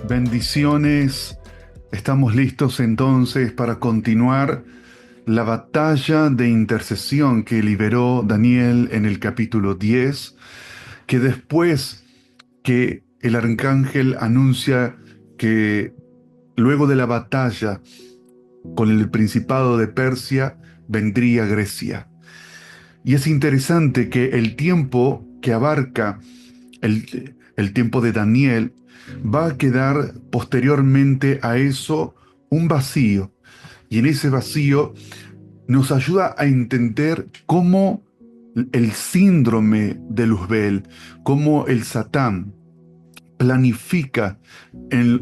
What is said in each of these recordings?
Bendiciones. Estamos listos entonces para continuar la batalla de intercesión que liberó Daniel en el capítulo 10, que después que el arcángel anuncia que luego de la batalla con el principado de Persia vendría Grecia. Y es interesante que el tiempo que abarca el tiempo de Daniel va a quedar posteriormente a eso un vacío. Y en ese vacío nos ayuda a entender cómo el síndrome de Luzbel, cómo el Satán planifica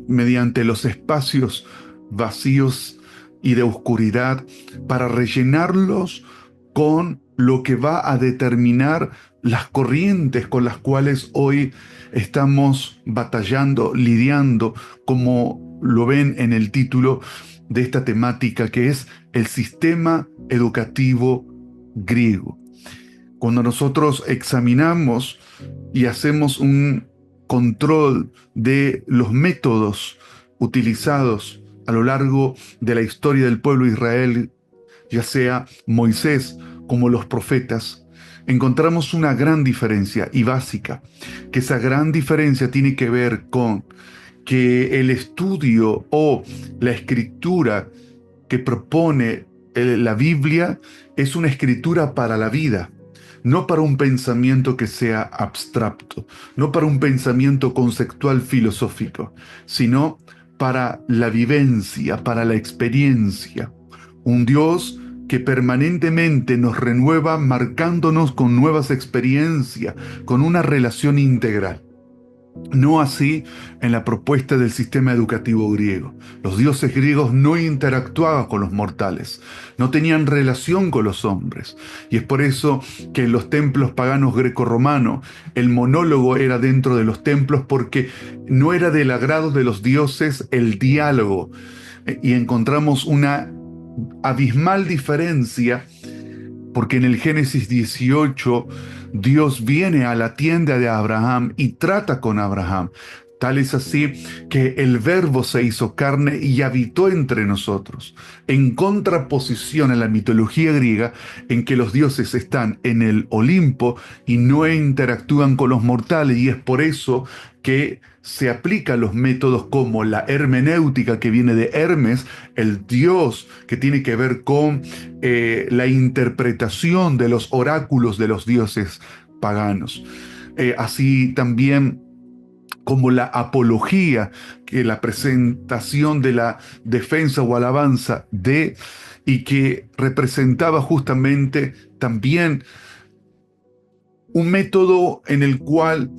mediante los espacios vacíos y de oscuridad para rellenarlos con lo que va a determinar las corrientes con las cuales hoy estamos batallando, lidiando, como lo ven en el título de esta temática, que es el sistema educativo griego. Cuando nosotros examinamos y hacemos un control de los métodos utilizados a lo largo de la historia del pueblo de Israel, ya sea Moisés como los profetas, encontramos una gran diferencia y básica, que esa gran diferencia tiene que ver con que el estudio o la escritura que propone la Biblia es una escritura para la vida, no para un pensamiento que sea abstracto, no para un pensamiento conceptual filosófico, sino para la vivencia, para la experiencia. Un Dios que permanentemente nos renueva marcándonos con nuevas experiencias, con una relación integral. No así en la propuesta del sistema educativo griego. Los dioses griegos no interactuaban con los mortales, no tenían relación con los hombres. Y es por eso que en los templos paganos grecorromanos el monólogo era dentro de los templos, porque no era del agrado de los dioses el diálogo. Y encontramos una abismal diferencia, porque en el Génesis 18 Dios viene a la tienda de Abraham y trata con Abraham. Tal es así que el Verbo se hizo carne y habitó entre nosotros, en contraposición a la mitología griega, en que los dioses están en el Olimpo y no interactúan con los mortales, y es por eso que se aplican los métodos como la hermenéutica, que viene de Hermes, el dios que tiene que ver con la interpretación de los oráculos de los dioses paganos. Así también como la apología, que la presentación de la defensa o alabanza de, y que representaba justamente también un método en el cual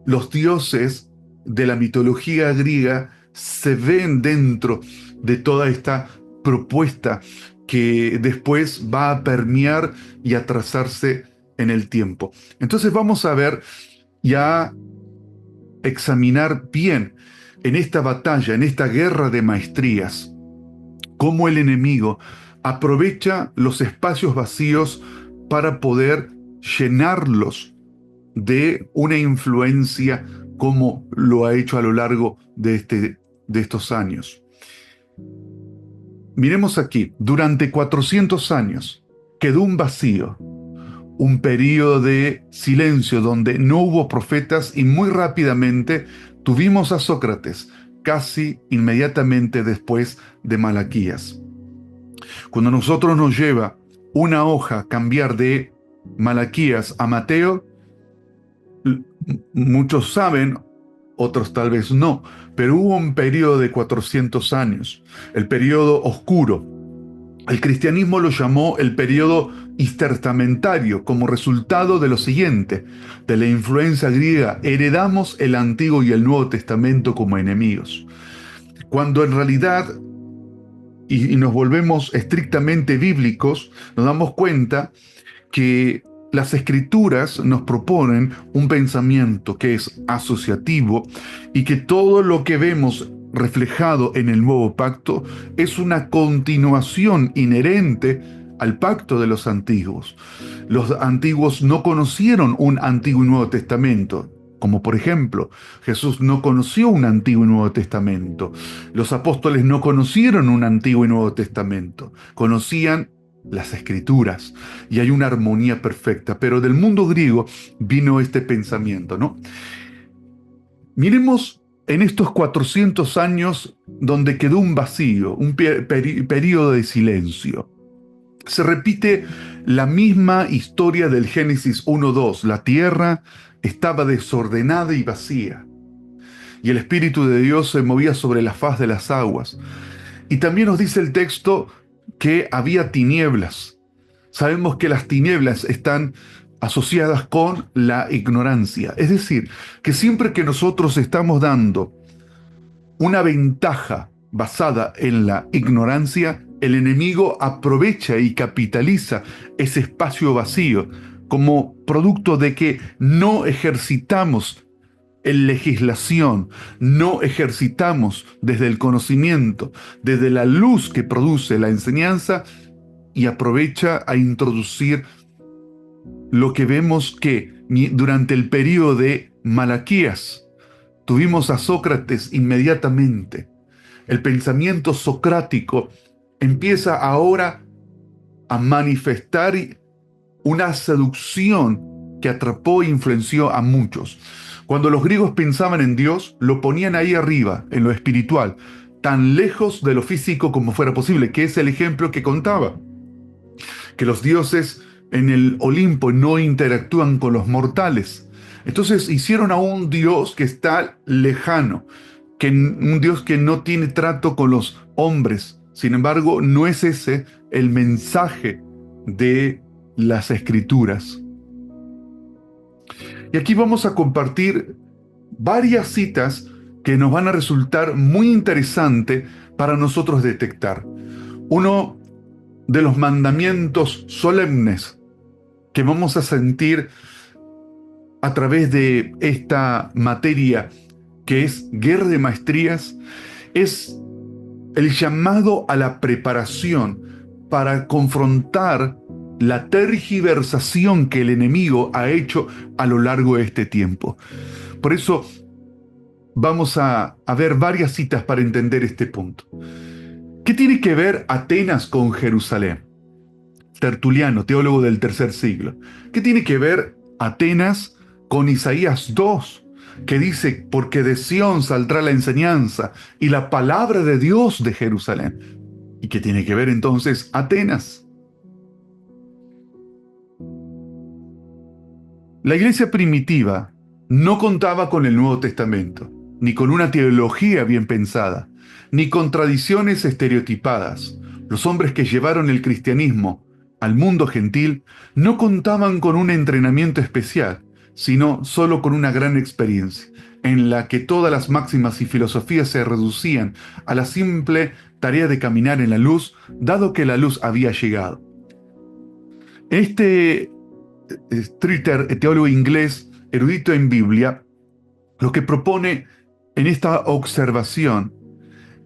los dioses de la mitología griega se ven dentro de toda esta propuesta que después va a permear y a trazarse en el tiempo. Entonces vamos a ver ya examinar bien en esta batalla, en esta guerra de maestrías, cómo el enemigo aprovecha los espacios vacíos para poder llenarlos de una influencia, como lo ha hecho a lo largo de estos años. Miremos aquí, durante 400 años quedó un vacío, un período de silencio donde no hubo profetas, y muy rápidamente tuvimos a Sócrates, casi inmediatamente después de Malaquías. Cuando nosotros nos lleva una hoja cambiar de Malaquías a Mateo, muchos saben, otros tal vez no, pero hubo un periodo de 400 años, el periodo oscuro. El cristianismo lo llamó el periodo intertestamentario como resultado de lo siguiente: de la influencia griega heredamos el Antiguo y el Nuevo Testamento como enemigos, cuando en realidad, y nos volvemos estrictamente bíblicos, nos damos cuenta que las escrituras nos proponen un pensamiento que es asociativo y que todo lo que vemos reflejado en el nuevo pacto es una continuación inherente al pacto de los antiguos. Los antiguos no conocieron un Antiguo y Nuevo Testamento. Como por ejemplo, Jesús no conoció un Antiguo y Nuevo Testamento. Los apóstoles no conocieron un Antiguo y Nuevo Testamento. Conocían las escrituras y hay una armonía perfecta. Pero del mundo griego vino este pensamiento, ¿no? Miremos en estos 400 años donde quedó un vacío, un periodo de silencio. Se repite la misma historia del Génesis 1:2. La tierra estaba desordenada y vacía, y el Espíritu de Dios se movía sobre la faz de las aguas. Y también nos dice el texto que había tinieblas. Sabemos que las tinieblas están asociadas con la ignorancia. Es decir, que siempre que nosotros estamos dando una ventaja basada en la ignorancia, el enemigo aprovecha y capitaliza ese espacio vacío como producto de que no ejercitamos en legislación, no ejercitamos desde el conocimiento, desde la luz que produce la enseñanza, y aprovecha a introducir lo que vemos que durante el periodo de Malaquías tuvimos a Sócrates inmediatamente. El pensamiento socrático empieza ahora a manifestar una seducción que atrapó e influenció a muchos. Cuando los griegos pensaban en Dios, lo ponían ahí arriba, en lo espiritual, tan lejos de lo físico como fuera posible, que es el ejemplo que contaba, que los dioses en el Olimpo no interactúan con los mortales. Entonces hicieron a un Dios que está lejano, un Dios que no tiene trato con los hombres. Sin embargo, no es ese el mensaje de las Escrituras. Y aquí vamos a compartir varias citas que nos van a resultar muy interesantes para nosotros detectar. Uno de los mandamientos solemnes que vamos a sentir a través de esta materia, que es Guerra de Maestrías, es el llamado a la preparación para confrontar la tergiversación que el enemigo ha hecho a lo largo de este tiempo. Por eso vamos a ver varias citas para entender este punto. ¿Qué tiene que ver Atenas con Jerusalén? Tertuliano, teólogo del tercer siglo. ¿Qué tiene que ver Atenas con Isaías 2, que dice, porque de Sión saldrá la enseñanza y la palabra de Dios de Jerusalén? ¿Y qué tiene que ver entonces Atenas? La iglesia primitiva no contaba con el Nuevo Testamento, ni con una teología bien pensada, ni con tradiciones estereotipadas. Los hombres que llevaron el cristianismo al mundo gentil no contaban con un entrenamiento especial, sino solo con una gran experiencia, en la que todas las máximas y filosofías se reducían a la simple tarea de caminar en la luz, dado que la luz había llegado. Streeter, teólogo inglés, erudito en Biblia, lo que propone en esta observación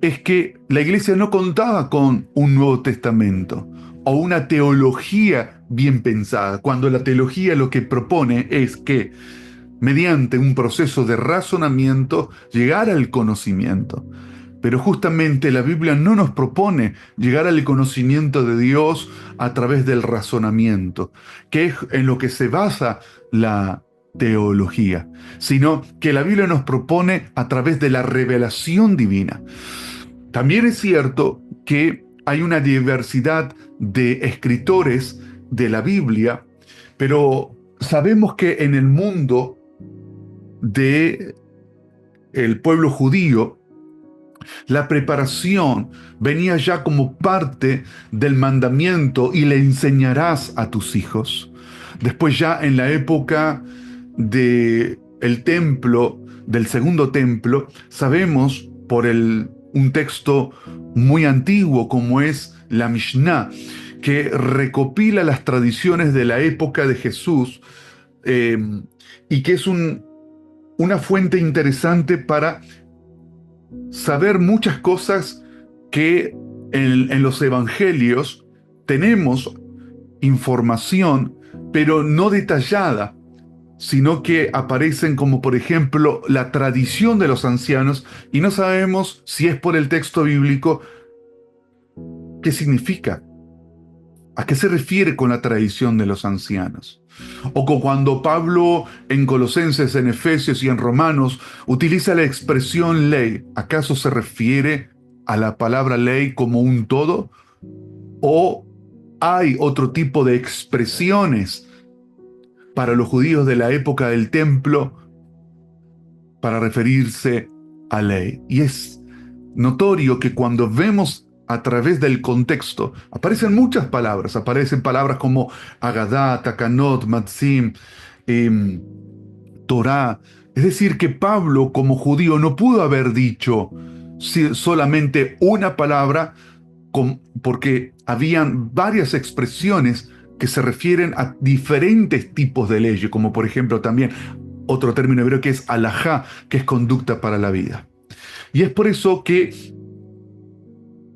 es que la iglesia no contaba con un Nuevo Testamento o una teología bien pensada, cuando la teología lo que propone es que mediante un proceso de razonamiento llegar al conocimiento. Pero justamente la Biblia no nos propone llegar al conocimiento de Dios a través del razonamiento, que es en lo que se basa la teología, sino que la Biblia nos propone a través de la revelación divina. También es cierto que hay una diversidad de escritores de la Biblia, pero sabemos que en el mundo de el pueblo judío La preparación venía ya como parte del mandamiento y le enseñarás a tus hijos. Después ya en la época del templo, del segundo templo, sabemos por un texto muy antiguo como es la Mishnah, que recopila las tradiciones de la época de Jesús, eh, y que es una fuente interesante para saber muchas cosas que en los evangelios tenemos información, pero no detallada, sino que aparecen como por ejemplo la tradición de los ancianos y no sabemos si es por el texto bíblico qué significa, a qué se refiere con la tradición de los ancianos. O cuando Pablo en Colosenses, en Efesios y en Romanos utiliza la expresión ley, ¿acaso se refiere a la palabra ley como un todo? ¿O hay otro tipo de expresiones para los judíos de la época del templo para referirse a ley? Y es notorio que cuando vemos a través del contexto, aparecen muchas palabras, aparecen palabras como Agadá, Takanot, Matzim, Torá. Es decir, que Pablo como judío no pudo haber dicho solamente una palabra, porque habían varias expresiones que se refieren a diferentes tipos de leyes, como por ejemplo también otro término hebreo que es alajá, que es conducta para la vida. Y es por eso que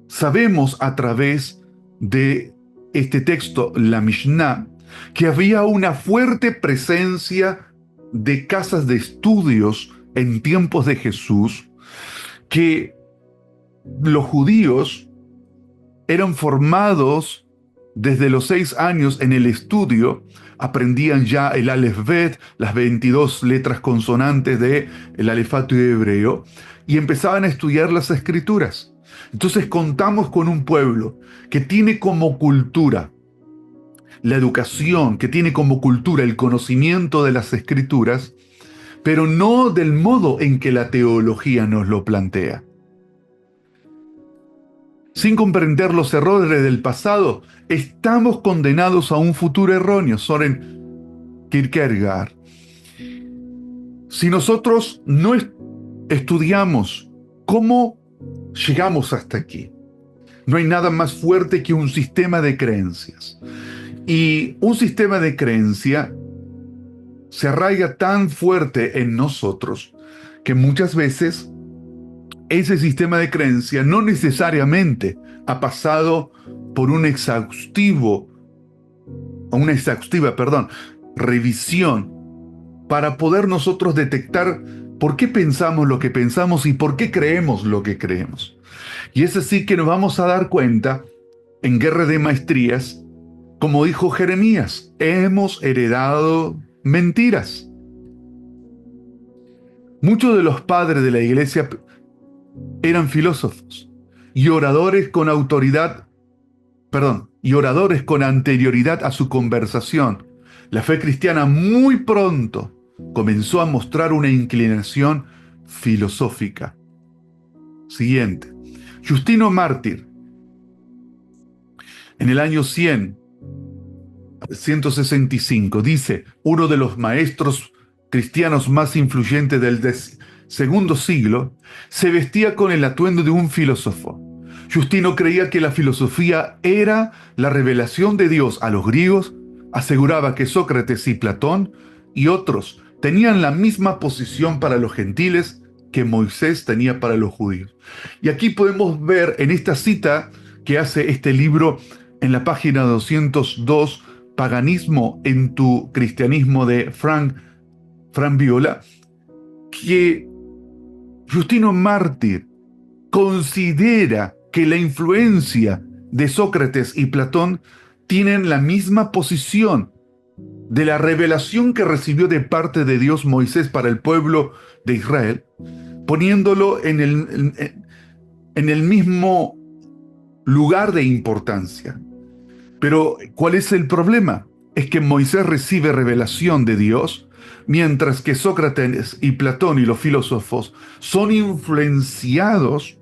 sabemos a través de este texto, la Mishnah, que había una fuerte presencia de casas de estudios en tiempos de Jesús, que los judíos eran formados desde los 6 años en el estudio, aprendían ya el Aleph Bet, las 22 letras consonantes del alefato hebreo, y empezaban a estudiar las escrituras. Entonces contamos con un pueblo que tiene como cultura la educación, que tiene como cultura el conocimiento de las escrituras, pero no del modo en que la teología nos lo plantea. Sin comprender los errores del pasado, estamos condenados a un futuro erróneo. Soren Kierkegaard. Si nosotros no estudiamos cómo llegamos hasta aquí, no hay nada más fuerte que un sistema de creencias. Y un sistema de creencia se arraiga tan fuerte en nosotros que muchas veces ese sistema de creencia no necesariamente ha pasado por una exhaustiva, revisión para poder nosotros detectar por qué pensamos lo que pensamos y por qué creemos lo que creemos. Y es así que nos vamos a dar cuenta en Guerra de Maestrías, como dijo Jeremías, hemos heredado mentiras. Muchos de los padres de la iglesia eran filósofos y oradores con anterioridad a su conversación. La fe cristiana muy pronto comenzó a mostrar una inclinación filosófica. Siguiente. Justino Mártir, en el año 165, dice, uno de los maestros cristianos más influyentes del segundo siglo, se vestía con el atuendo de un filósofo. Justino creía que la filosofía era la revelación de Dios a los griegos, aseguraba que Sócrates y Platón y otros tenían la misma posición para los gentiles que Moisés tenía para los judíos. Y aquí podemos ver en esta cita que hace este libro en la página 202, Paganismo en tu cristianismo, de Frank Viola, que Justino Mártir considera que la influencia de Sócrates y Platón tienen la misma posición de la revelación que recibió de parte de Dios Moisés para el pueblo de Israel, poniéndolo en el mismo lugar de importancia. Pero, ¿cuál es el problema? Es que Moisés recibe revelación de Dios, mientras que Sócrates y Platón y los filósofos son influenciados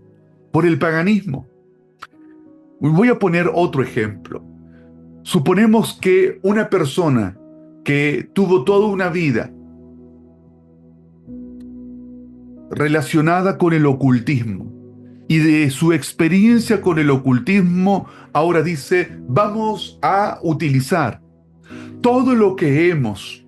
por el paganismo. Voy a poner otro ejemplo. Suponemos que una persona que tuvo toda una vida relacionada con el ocultismo y de su experiencia con el ocultismo ahora dice, vamos a utilizar todo lo que hemos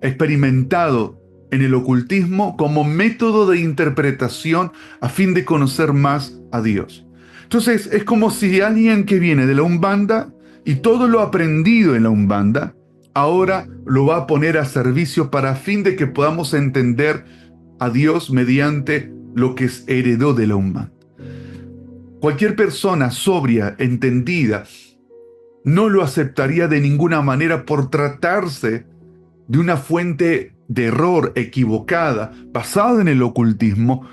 experimentado en el ocultismo como método de interpretación a fin de conocer más a Dios. Entonces es como si alguien que viene de la Umbanda y todo lo aprendido en la Umbanda ahora lo va a poner a servicio para a fin de que podamos entender a Dios mediante lo que heredó de la Umbanda. Cualquier persona sobria, entendida, no lo aceptaría de ninguna manera por tratarse de una fuente de error equivocada, basada en el ocultismo.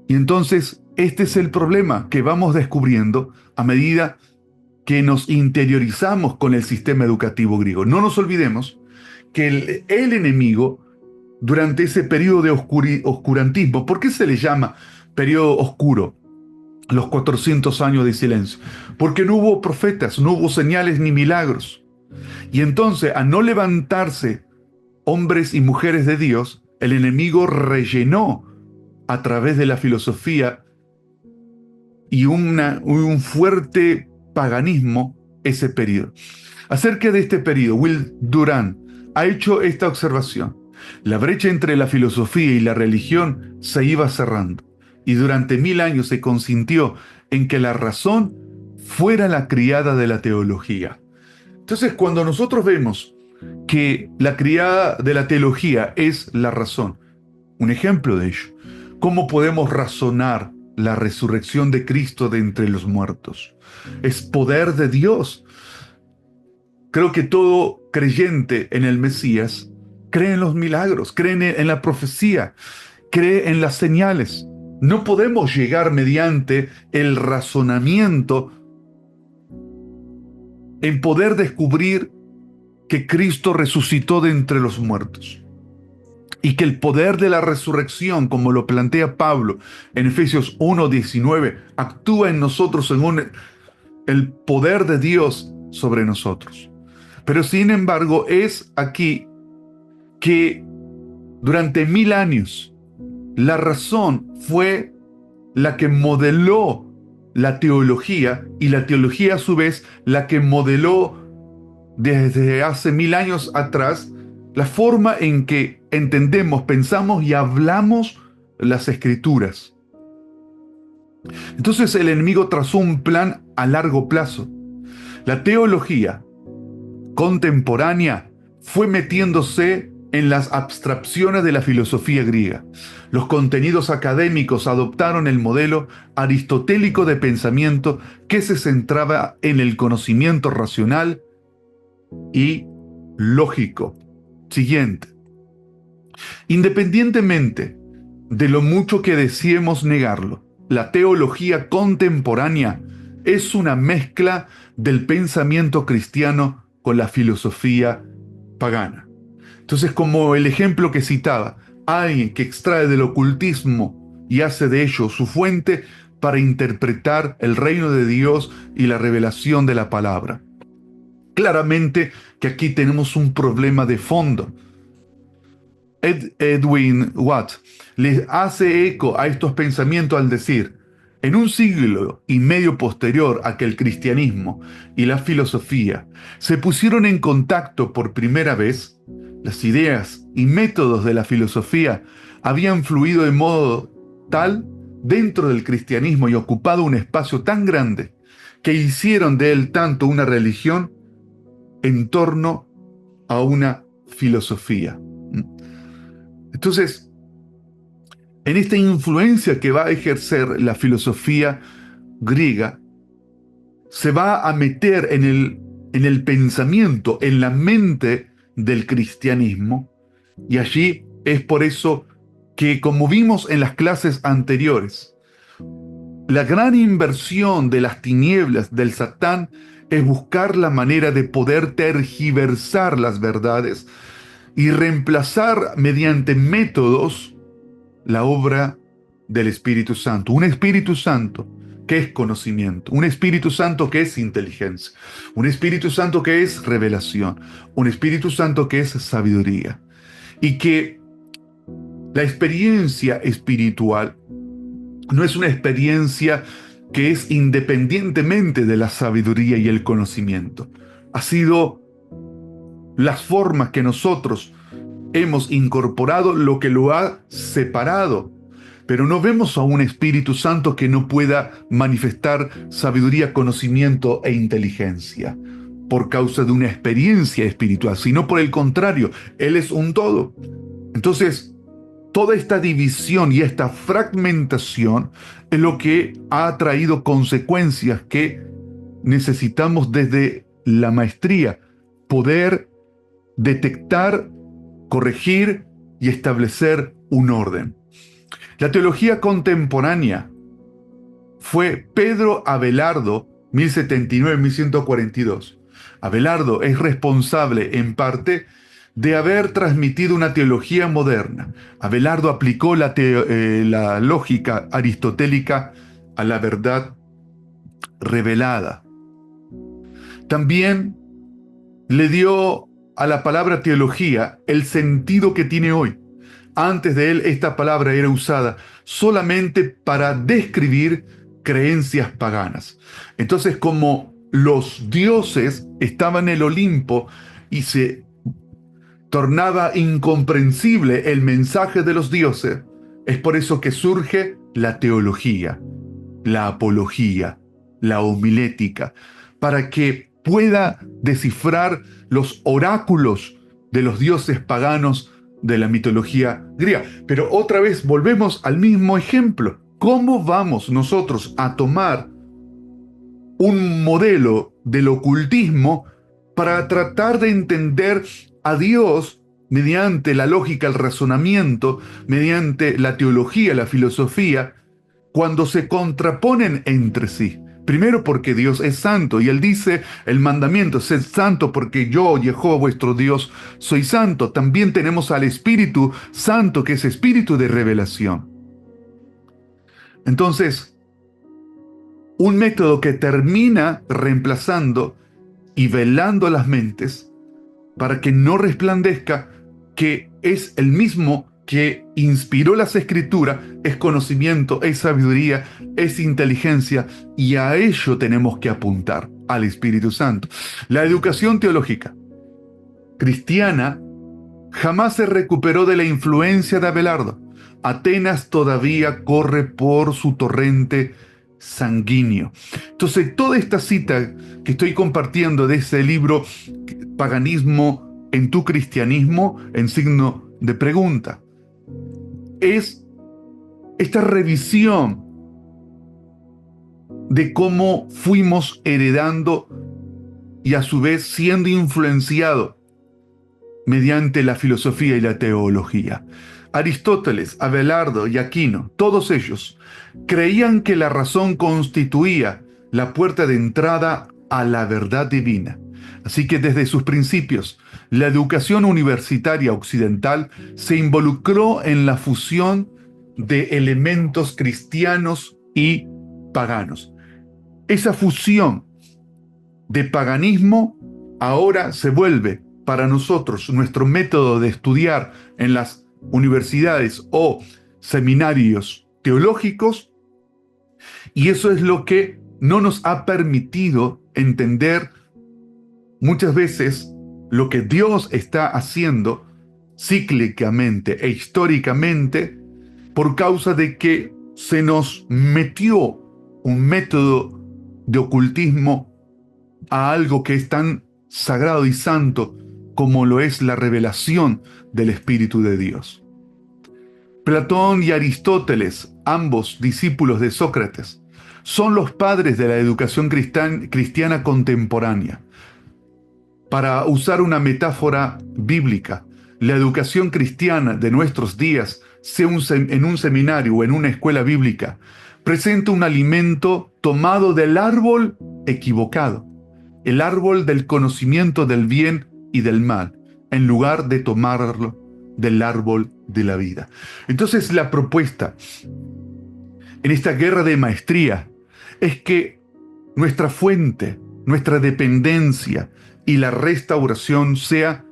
Y entonces este es el problema que vamos descubriendo a medida que nos interiorizamos con el sistema educativo griego. No nos olvidemos que el enemigo, durante ese periodo de oscurantismo, ¿por qué se le llama periodo oscuro? Los 400 años de silencio. Porque no hubo profetas, no hubo señales ni milagros. Y entonces, a no levantarse hombres y mujeres de Dios, el enemigo rellenó a través de la filosofía y un fuerte paganismo ese periodo. Acerca de este periodo, Will Durant ha hecho esta observación. La brecha entre la filosofía y la religión se iba cerrando y durante 1000 años se consintió en que la razón fuera la criada de la teología. Entonces, cuando nosotros vemos que la criada de la teología es la razón, un ejemplo de ello, ¿cómo podemos razonar la resurrección de Cristo de entre los muertos? Es poder de Dios. Creo que todo creyente en el Mesías cree en los milagros, cree en la profecía, cree en las señales. No podemos llegar mediante el razonamiento en poder descubrir que Cristo resucitó de entre los muertos y que el poder de la resurrección, como lo plantea Pablo en Efesios 1:19, actúa en nosotros según el poder de Dios sobre nosotros. Pero sin embargo es aquí que durante 1000 años la razón fue la que modeló la teología y la teología a su vez la que modeló desde hace 1000 años atrás la forma en que entendemos, pensamos y hablamos las escrituras. Entonces el enemigo trazó un plan a largo plazo. La teología contemporánea fue metiéndose en las abstracciones de la filosofía griega. Los contenidos académicos adoptaron el modelo aristotélico de pensamiento que se centraba en el conocimiento racional y lógico. Siguiente. Independientemente de lo mucho que deseemos negarlo, la teología contemporánea es una mezcla del pensamiento cristiano con la filosofía pagana. Entonces, como el ejemplo que citaba, alguien que extrae del ocultismo y hace de ello su fuente para interpretar el reino de Dios y la revelación de la palabra. Claramente que aquí tenemos un problema de fondo. Edwin Watt le hace eco a estos pensamientos al decir, en un siglo y medio posterior a que el cristianismo y la filosofía se pusieron en contacto por primera vez, las ideas y métodos de la filosofía habían fluido de modo tal dentro del cristianismo y ocupado un espacio tan grande que hicieron de él tanto una religión en torno a una filosofía. Entonces, en esta influencia que va a ejercer la filosofía griega, se va a meter en el pensamiento, en la mente del cristianismo, y allí es por eso que, como vimos en las clases anteriores, la gran inversión de las tinieblas del Satán es buscar la manera de poder tergiversar las verdades y reemplazar mediante métodos la obra del Espíritu Santo. Un Espíritu Santo que es conocimiento, un Espíritu Santo que es inteligencia, un Espíritu Santo que es revelación, un Espíritu Santo que es sabiduría. Y que la experiencia espiritual no es una experiencia que es independientemente de la sabiduría y el conocimiento. Ha sido las formas que nosotros hemos incorporado lo que lo ha separado. Pero no vemos a un Espíritu Santo que no pueda manifestar sabiduría, conocimiento e inteligencia por causa de una experiencia espiritual, sino por el contrario, Él es un todo. Entonces, toda esta división y esta fragmentación es lo que ha traído consecuencias que necesitamos desde la maestría poder detectar, corregir y establecer un orden. La teología contemporánea fue Pedro Abelardo, 1079-1142. Abelardo es responsable en parte de haber transmitido una teología moderna. Abelardo aplicó la lógica aristotélica a la verdad revelada. También le dio a la palabra teología el sentido que tiene hoy. Antes de él, esta palabra era usada solamente para describir creencias paganas. Entonces, como los dioses estaban en el Olimpo y se tornaba incomprensible el mensaje de los dioses, es por eso que surge la teología, la apología, la homilética, para que pueda descifrar los oráculos de los dioses paganos de la mitología griega. Pero otra vez volvemos al mismo ejemplo. ¿Cómo vamos nosotros a tomar un modelo del ocultismo para tratar de entender a Dios mediante la lógica, el razonamiento, mediante la teología, la filosofía, cuando se contraponen entre sí? Primero porque Dios es santo y Él dice el mandamiento, sed santo porque yo, Jehová vuestro Dios, soy santo. También tenemos al Espíritu Santo que es espíritu de revelación. Entonces, un método que termina reemplazando y velando las mentes para que no resplandezca que es el mismo que inspiró las escrituras, es conocimiento, es sabiduría, es inteligencia, y a ello tenemos que apuntar, al Espíritu Santo. La educación teológica cristiana jamás se recuperó de la influencia de Abelardo. Atenas todavía corre por su torrente sanguíneo. Entonces, toda esta cita que estoy compartiendo de ese libro, Paganismo en tu cristianismo, en signo de pregunta, es esta revisión de cómo fuimos heredando y a su vez siendo influenciados mediante la filosofía y la teología. Aristóteles, Abelardo y Aquino, todos ellos creían que la razón constituía la puerta de entrada a la verdad divina. Así que desde sus principios, la educación universitaria occidental se involucró en la fusión de elementos cristianos y paganos. Esa fusión de paganismo ahora se vuelve para nosotros nuestro método de estudiar en las universidades o seminarios teológicos, y eso es lo que no nos ha permitido entender muchas veces lo que Dios está haciendo cíclicamente e históricamente por causa de que se nos metió un método de ocultismo a algo que es tan sagrado y santo como lo es la revelación del Espíritu de Dios. Platón y Aristóteles, ambos discípulos de Sócrates, son los padres de la educación cristiana contemporánea. Para usar una metáfora bíblica, la educación cristiana de nuestros días, sea en un seminario o en una escuela bíblica, presenta un alimento tomado del árbol equivocado, el árbol del conocimiento del bien y del mal, en lugar de tomarlo del árbol de la vida. Entonces la propuesta en esta guerra de maestría es que nuestra fuente, nuestra dependencia y la restauración sea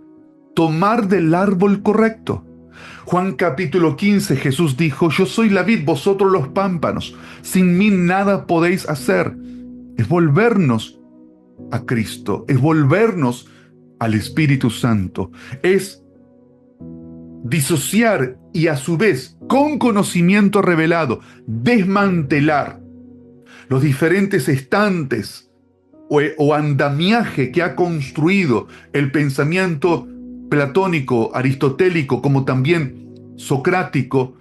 tomar del árbol correcto. Juan capítulo 15, Jesús dijo: yo soy la vid, vosotros los pámpanos. Sin mí nada podéis hacer. Es volvernos a Cristo, es volvernos al Espíritu Santo, es disociar y a su vez, con conocimiento revelado, desmantelar los diferentes estantes o andamiaje que ha construido el pensamiento platónico, aristotélico, como también socrático,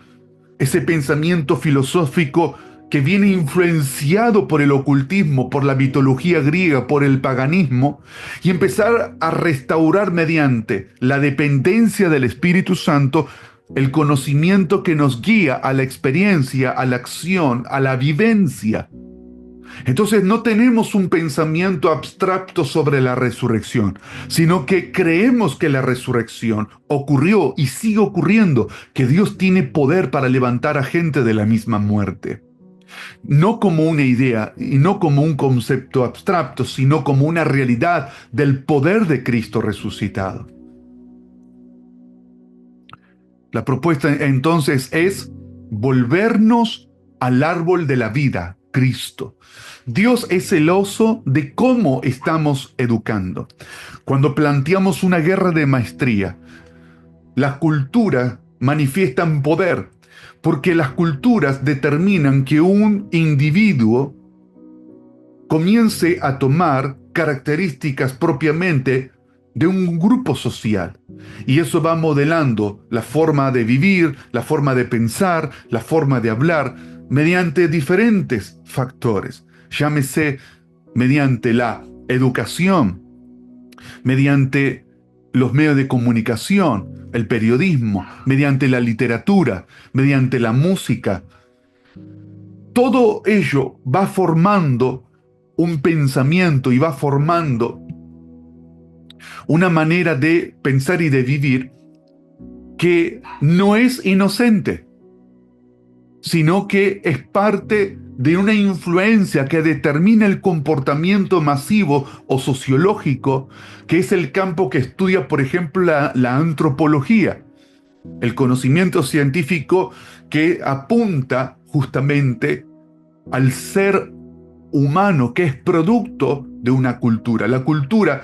ese pensamiento filosófico que viene influenciado por el ocultismo, por la mitología griega, por el paganismo, y empezar a restaurar mediante la dependencia del Espíritu Santo el conocimiento que nos guía a la experiencia, a la acción, a la vivencia. Entonces no tenemos un pensamiento abstracto sobre la resurrección, sino que creemos que la resurrección ocurrió y sigue ocurriendo, que Dios tiene poder para levantar a gente de la misma muerte. No como una idea y no como un concepto abstracto, sino como una realidad del poder de Cristo resucitado. La propuesta entonces es volvernos al árbol de la vida, Cristo. Dios es celoso de cómo estamos educando. Cuando planteamos una guerra de maestría, las culturas manifiestan poder, porque las culturas determinan que un individuo comience a tomar características propiamente de un grupo social. Y eso va modelando la forma de vivir, la forma de pensar, la forma de hablar, mediante diferentes factores. Llámese mediante la educación, mediante los medios de comunicación, el periodismo, mediante la literatura, mediante la música. Todo ello va formando un pensamiento y va formando una manera de pensar y de vivir que no es inocente, sino que es parte de una influencia que determina el comportamiento masivo o sociológico, que es el campo que estudia, por ejemplo, la antropología, el conocimiento científico que apunta justamente al ser humano, que es producto de una cultura. La cultura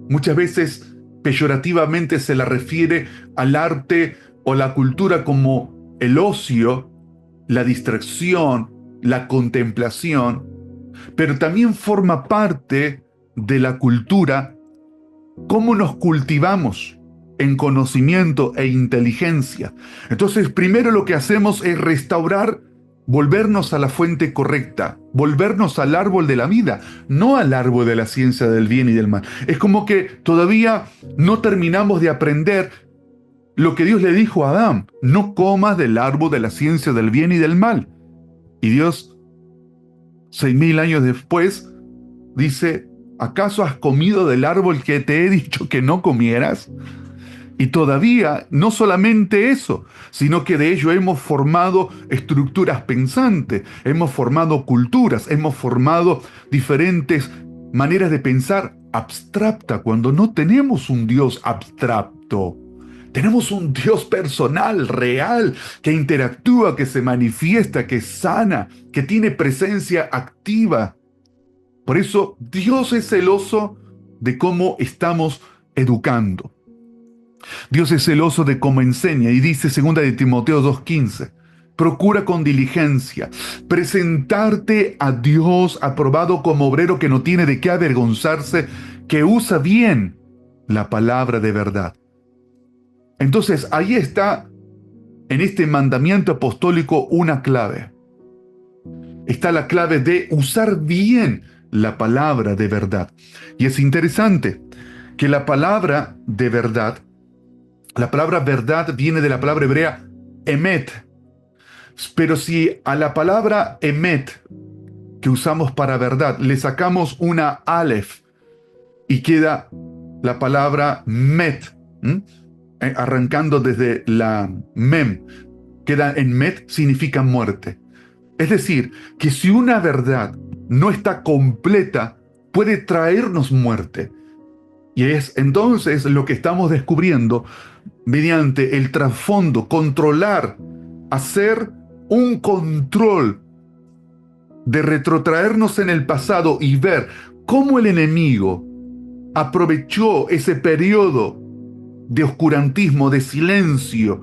muchas veces peyorativamente se la refiere al arte o la cultura como el ocio, la distracción, la contemplación, pero también forma parte de la cultura cómo nos cultivamos en conocimiento e inteligencia. Entonces, primero lo que hacemos es restaurar, volvernos a la fuente correcta, volvernos al árbol de la vida, no al árbol de la ciencia del bien y del mal. Es como que todavía no terminamos de aprender lo que Dios le dijo a Adán: no comas del árbol de la ciencia del bien y del mal. Y Dios, 6000 años después, dice: ¿acaso has comido del árbol que te he dicho que no comieras? Y todavía no solamente eso, sino que de ello hemos formado estructuras pensantes, hemos formado culturas, hemos formado diferentes maneras de pensar abstracta, cuando no tenemos un Dios abstracto. Tenemos un Dios personal, real, que interactúa, que se manifiesta, que sana, que tiene presencia activa. Por eso Dios es celoso de cómo estamos educando. Dios es celoso de cómo enseña, y dice 2 de Timoteo 2:15, procura con diligencia presentarte a Dios aprobado como obrero que no tiene de qué avergonzarse, que usa bien la palabra de verdad. Entonces ahí está, en este mandamiento apostólico, una clave. Está la clave de usar bien la palabra de verdad. Y es interesante que la palabra de verdad, la palabra verdad viene de la palabra hebrea emet. Pero si a la palabra emet que usamos para verdad le sacamos una alef y queda la palabra met, arrancando desde la mem, queda en met, significa muerte. Es decir, que si una verdad no está completa, puede traernos muerte. Y es entonces lo que estamos descubriendo mediante el trasfondo, controlar, hacer un control de retrotraernos en el pasado y ver cómo el enemigo aprovechó ese periodo de oscurantismo, de silencio,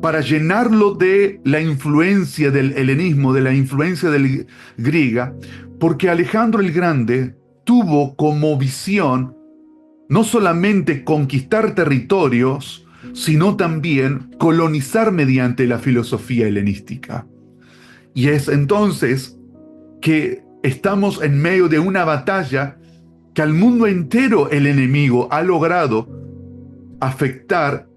para llenarlo de la influencia del helenismo, de la influencia del griega, porque Alejandro el Grande tuvo como visión no solamente conquistar territorios, sino también colonizar mediante la filosofía helenística. Y es entonces que estamos en medio de una batalla que al mundo entero el enemigo ha logrado afectar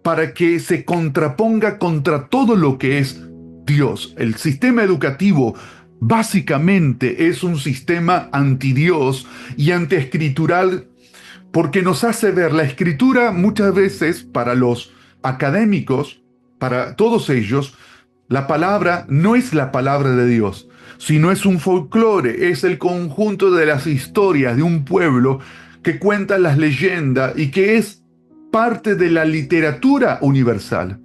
para que se contraponga contra todo lo que es Dios. El sistema educativo básicamente es un sistema antidios y antiescritural porque nos hace ver la escritura muchas veces para los académicos, para todos ellos, la palabra no es la palabra de Dios, sino es un folclore, es el conjunto de las historias de un pueblo que cuenta las leyendas y que es parte de la literatura universal.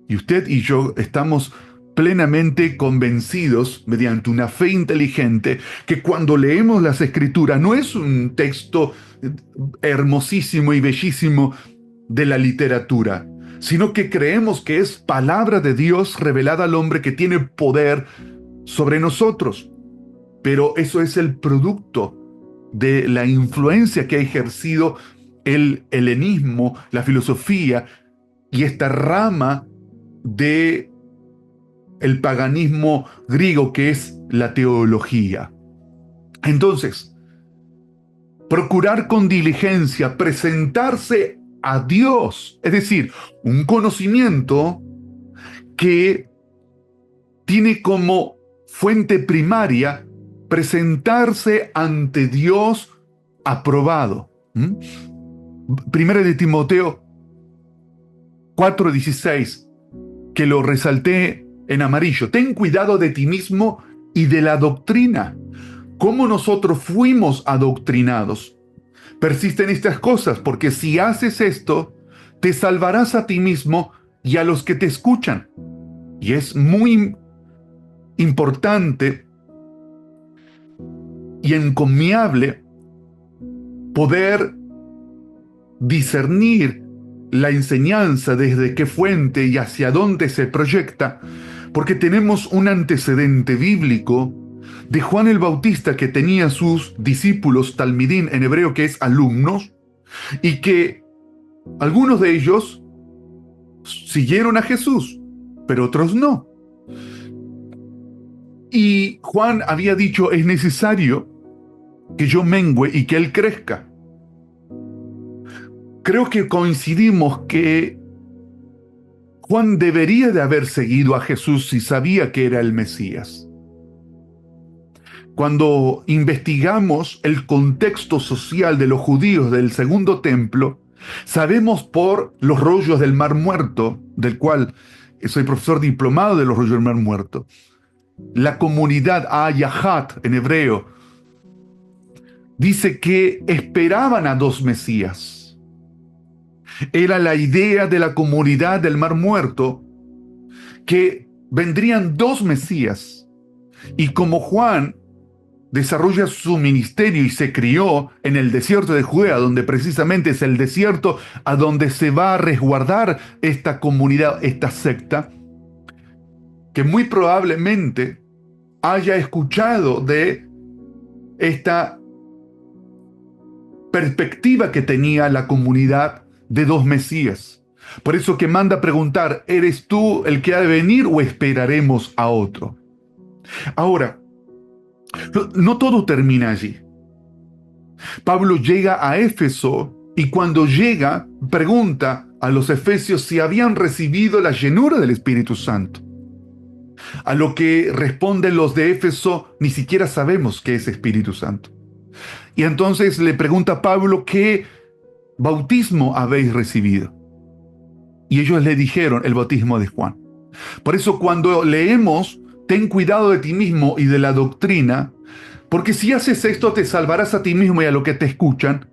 Y usted y yo estamos plenamente convencidos, mediante una fe inteligente, que cuando leemos las escrituras no es un texto hermosísimo y bellísimo de la literatura, sino que creemos que es palabra de Dios revelada al hombre que tiene poder sobre nosotros. Pero eso es el producto de la influencia que ha ejercido el helenismo, la filosofía y esta rama de el paganismo griego que es la teología. Entonces, procurar con diligencia presentarse a Dios, es decir, un conocimiento que tiene como fuente primaria presentarse ante Dios aprobado. Primera de Timoteo 4:16, que lo resalté en amarillo. Ten cuidado de ti mismo y de la doctrina. ¿Cómo nosotros fuimos adoctrinados? Persiste en estas cosas, porque si haces esto, te salvarás a ti mismo y a los que te escuchan. Y es muy importante y encomiable poder discernir la enseñanza desde qué fuente y hacia dónde se proyecta, porque tenemos un antecedente bíblico de Juan el Bautista, que tenía sus discípulos talmidín, en hebreo que es alumnos, y que algunos de ellos siguieron a Jesús, pero otros no. Y Juan había dicho, es necesario que yo mengüe y que él crezca. Creo que coincidimos que Juan debería de haber seguido a Jesús si sabía que era el Mesías. Cuando investigamos el contexto social de los judíos del Segundo Templo, sabemos por los rollos del Mar Muerto, del cual soy profesor diplomado de los rollos del Mar Muerto, la comunidad Ayahat en hebreo, dice que esperaban a dos Mesías. Era la idea de la comunidad del Mar Muerto que vendrían dos Mesías. Y como Juan desarrolla su ministerio y se crió en el desierto de Judea, donde precisamente es el desierto a donde se va a resguardar esta comunidad, esta secta, que muy probablemente haya escuchado de esta perspectiva que tenía la comunidad de dos Mesías. Por eso que manda preguntar, ¿eres tú el que ha de venir o esperaremos a otro? Ahora, no todo termina allí. Pablo llega a Éfeso y cuando llega pregunta a los efesios si habían recibido la llenura del Espíritu Santo. A lo que responden los de Éfeso, ni siquiera sabemos qué es Espíritu Santo. Y entonces le pregunta a Pablo, ¿qué bautismo habéis recibido? Y ellos le dijeron, el bautismo de Juan. Por eso cuando leemos, ten cuidado de ti mismo y de la doctrina, porque si haces esto te salvarás a ti mismo y a lo que te escuchan,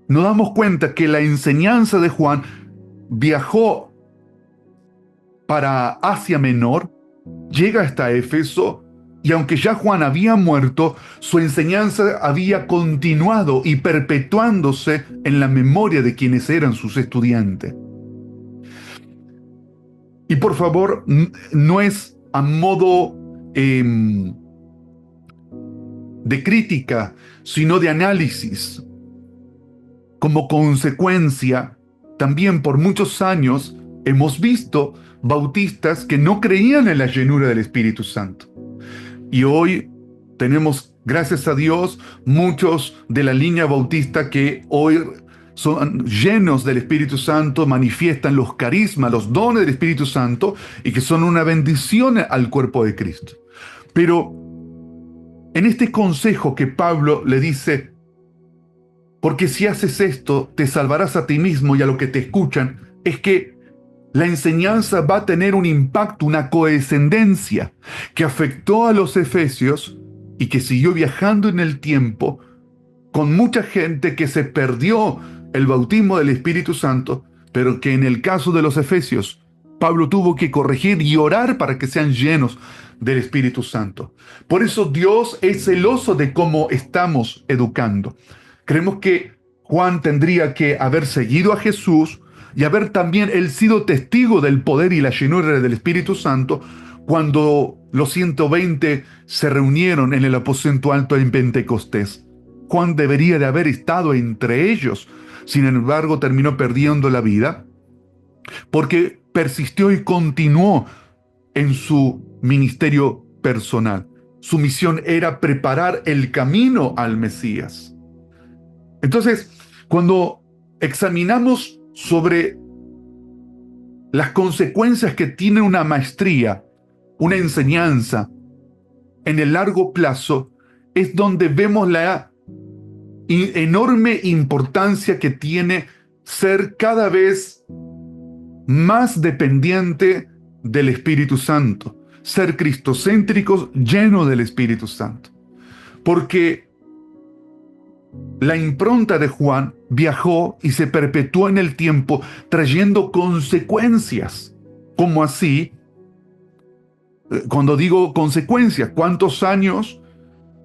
nos damos cuenta que la enseñanza de Juan viajó para Asia Menor, llega hasta Éfeso, y aunque ya Juan había muerto, su enseñanza había continuado y perpetuándose en la memoria de quienes eran sus estudiantes. Y por favor, no es a modo de crítica, sino de análisis. Como consecuencia, también por muchos años hemos visto bautistas que no creían en la llenura del Espíritu Santo. Y hoy tenemos, gracias a Dios, muchos de la línea bautista que hoy son llenos del Espíritu Santo, manifiestan los carismas, los dones del Espíritu Santo y que son una bendición al cuerpo de Cristo. Pero en este consejo que Pablo le dice, porque si haces esto, te salvarás a ti mismo y a los que te escuchan, es que la enseñanza va a tener un impacto, una coescendencia que afectó a los efesios y que siguió viajando en el tiempo con mucha gente que se perdió el bautismo del Espíritu Santo, pero que en el caso de los efesios, Pablo tuvo que corregir y orar para que sean llenos del Espíritu Santo. Por eso Dios es celoso de cómo estamos educando. Creemos que Juan tendría que haber seguido a Jesús y haber también él sido testigo del poder y la llenura del Espíritu Santo cuando los 120 se reunieron en el aposento alto en Pentecostés. Juan debería de haber estado entre ellos. Sin embargo, terminó perdiendo la vida porque persistió y continuó en su ministerio personal. Su misión era preparar el camino al Mesías. Entonces, cuando examinamos sobre las consecuencias que tiene una maestría, una enseñanza en el largo plazo, es donde vemos la enorme importancia que tiene ser cada vez más dependiente del Espíritu Santo, ser cristocéntricos, llenos del Espíritu Santo. Porque la impronta de Juan viajó y se perpetuó en el tiempo, trayendo consecuencias. ¿Cómo así? Cuando digo consecuencias, ¿cuántos años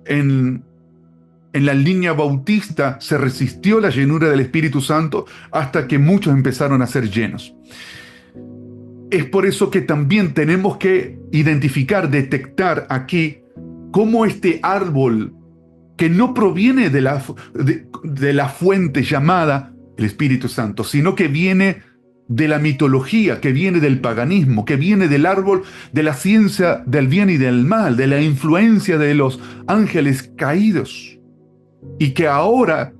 en la línea bautista se resistió la llenura del Espíritu Santo hasta que muchos empezaron a ser llenos? Es por eso que también tenemos que identificar, detectar aquí cómo este árbol que no proviene de la fuente llamada el Espíritu Santo, sino que viene de la mitología, que viene del paganismo, que viene del árbol de la ciencia del bien y del mal, de la influencia de los ángeles caídos, y que ahora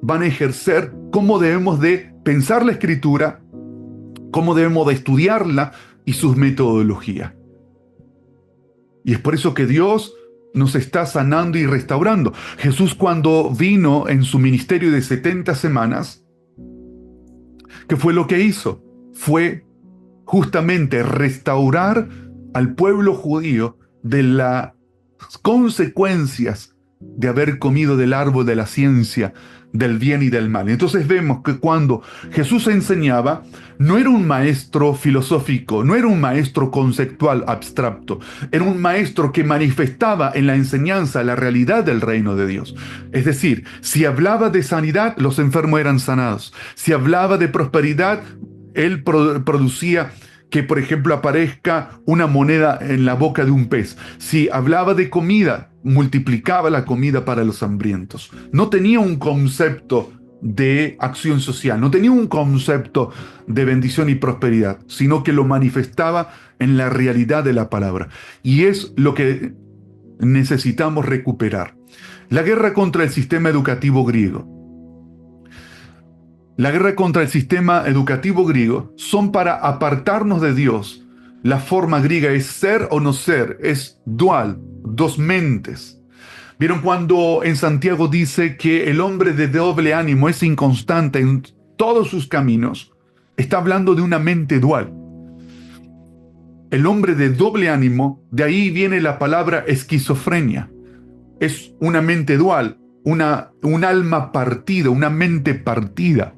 van a ejercer cómo debemos de pensar la Escritura, cómo debemos de estudiarla y sus metodologías. Y es por eso que Dios nos está sanando y restaurando. Jesús, cuando vino en su ministerio de 70 semanas, ¿qué fue lo que hizo? Fue justamente restaurar al pueblo judío de las consecuencias de haber comido del árbol de la ciencia del bien y del mal. Entonces vemos que cuando Jesús enseñaba, no era un maestro filosófico, no era un maestro conceptual abstracto, era un maestro que manifestaba en la enseñanza la realidad del reino de Dios. Es decir, si hablaba de sanidad, los enfermos eran sanados. Si hablaba de prosperidad, él producía que, por ejemplo, aparezca una moneda en la boca de un pez. Si hablaba de comida, multiplicaba la comida para los hambrientos. No tenía un concepto de acción social, no tenía un concepto de bendición y prosperidad, sino que lo manifestaba en la realidad de la palabra. Y es lo que necesitamos recuperar. La guerra contra el sistema educativo griego. La guerra contra el sistema educativo griego son para apartarnos de Dios. La forma griega es ser o no ser, es dual, dos mentes. ¿Vieron cuando en Santiago dice que el hombre de doble ánimo es inconstante en todos sus caminos? Está hablando de una mente dual. el hombre de doble ánimo, de ahí viene la palabra esquizofrenia. Es una mente dual, un alma partida, una mente partida.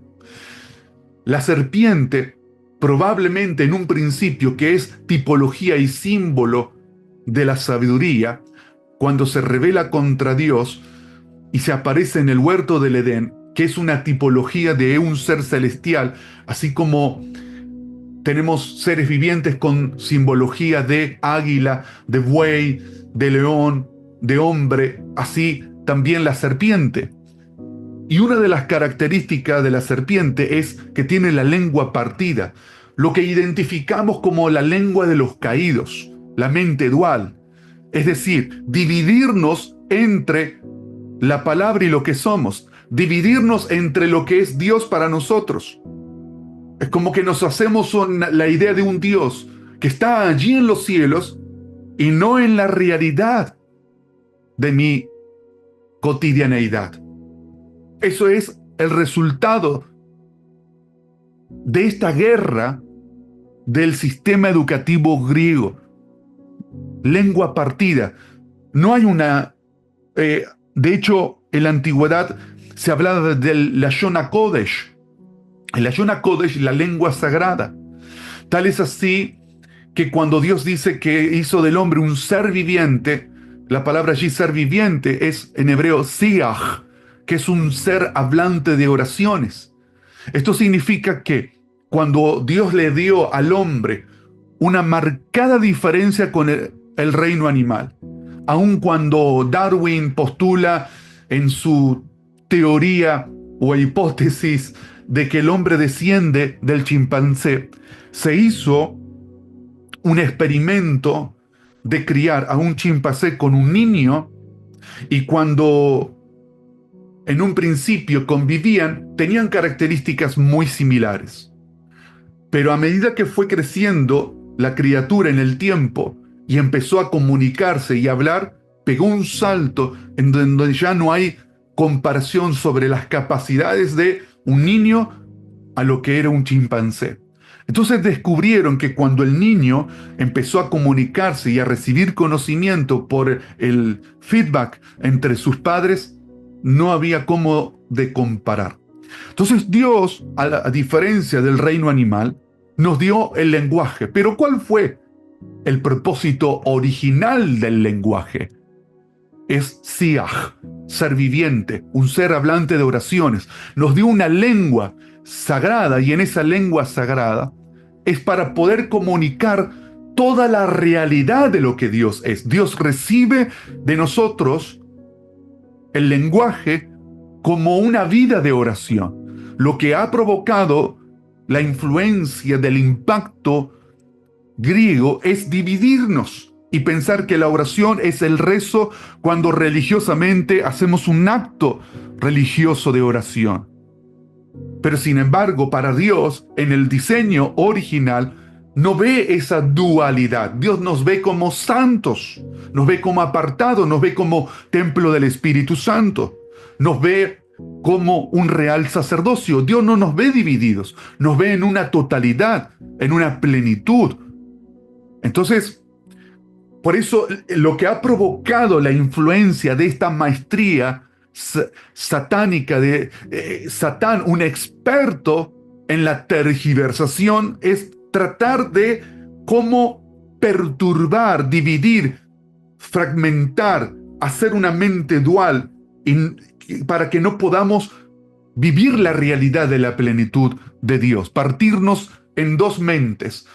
La serpiente, probablemente en un principio, que es tipología y símbolo de la sabiduría, cuando se revela contra Dios y se aparece en el huerto del Edén, que es una tipología de un ser celestial, así como tenemos seres vivientes con simbología de águila, de buey, de león, de hombre, así también la serpiente. Y una de las características de la serpiente es que tiene la lengua partida, lo que identificamos como la lengua de los caídos, la mente dual. Es decir, dividirnos entre la palabra y lo que somos, dividirnos entre lo que es Dios para nosotros. Es como que nos hacemos la idea de un Dios que está allí en los cielos y no en la realidad de mi cotidianeidad. Eso es el resultado de esta guerra del sistema educativo griego. Lengua partida. No hay una... de hecho, en la antigüedad se hablaba del Lashon HaKodesh. El Lashon HaKodesh, la lengua sagrada. Tal es así que cuando Dios dice que hizo del hombre un ser viviente, la palabra allí ser viviente es en hebreo siach, que es un ser hablante de oraciones. Esto significa que cuando Dios le dio al hombre una marcada diferencia con el reino animal, aun cuando Darwin postula en su teoría o hipótesis de que el hombre desciende del chimpancé, se hizo un experimento de criar a un chimpancé con un niño y cuando en un principio convivían, tenían características muy similares. Pero a medida que fue creciendo la criatura en el tiempo y empezó a comunicarse y hablar, pegó un salto en donde ya no hay comparación sobre las capacidades de un niño a lo que era un chimpancé. Entonces descubrieron que cuando el niño empezó a comunicarse y a recibir conocimiento por el feedback entre sus padres, no había cómo de comparar. Entonces Dios, a diferencia del reino animal, nos dio el lenguaje. Pero ¿cuál fue el propósito original del lenguaje? Es siach, ser viviente, un ser hablante de oraciones. Nos dio una lengua sagrada y en esa lengua sagrada es para poder comunicar toda la realidad de lo que Dios es. Dios recibe de nosotros el lenguaje como una vida de oración, lo que ha provocado la influencia del impacto griego es dividirnos y pensar que la oración es el rezo cuando religiosamente hacemos un acto religioso de oración. Pero sin embargo, para Dios, en el diseño original, no ve esa dualidad. Dios nos ve como santos, nos ve como apartados, nos ve como templo del Espíritu Santo, nos ve como un real sacerdocio. Dios no nos ve divididos, nos ve en una totalidad, en una plenitud. Entonces, por eso lo que ha provocado la influencia de esta maestría satánica de Satán, un experto en la tergiversación, es tratar de cómo perturbar, dividir, fragmentar, hacer una mente dual para que no podamos vivir la realidad de la plenitud de Dios, partirnos en dos mentes.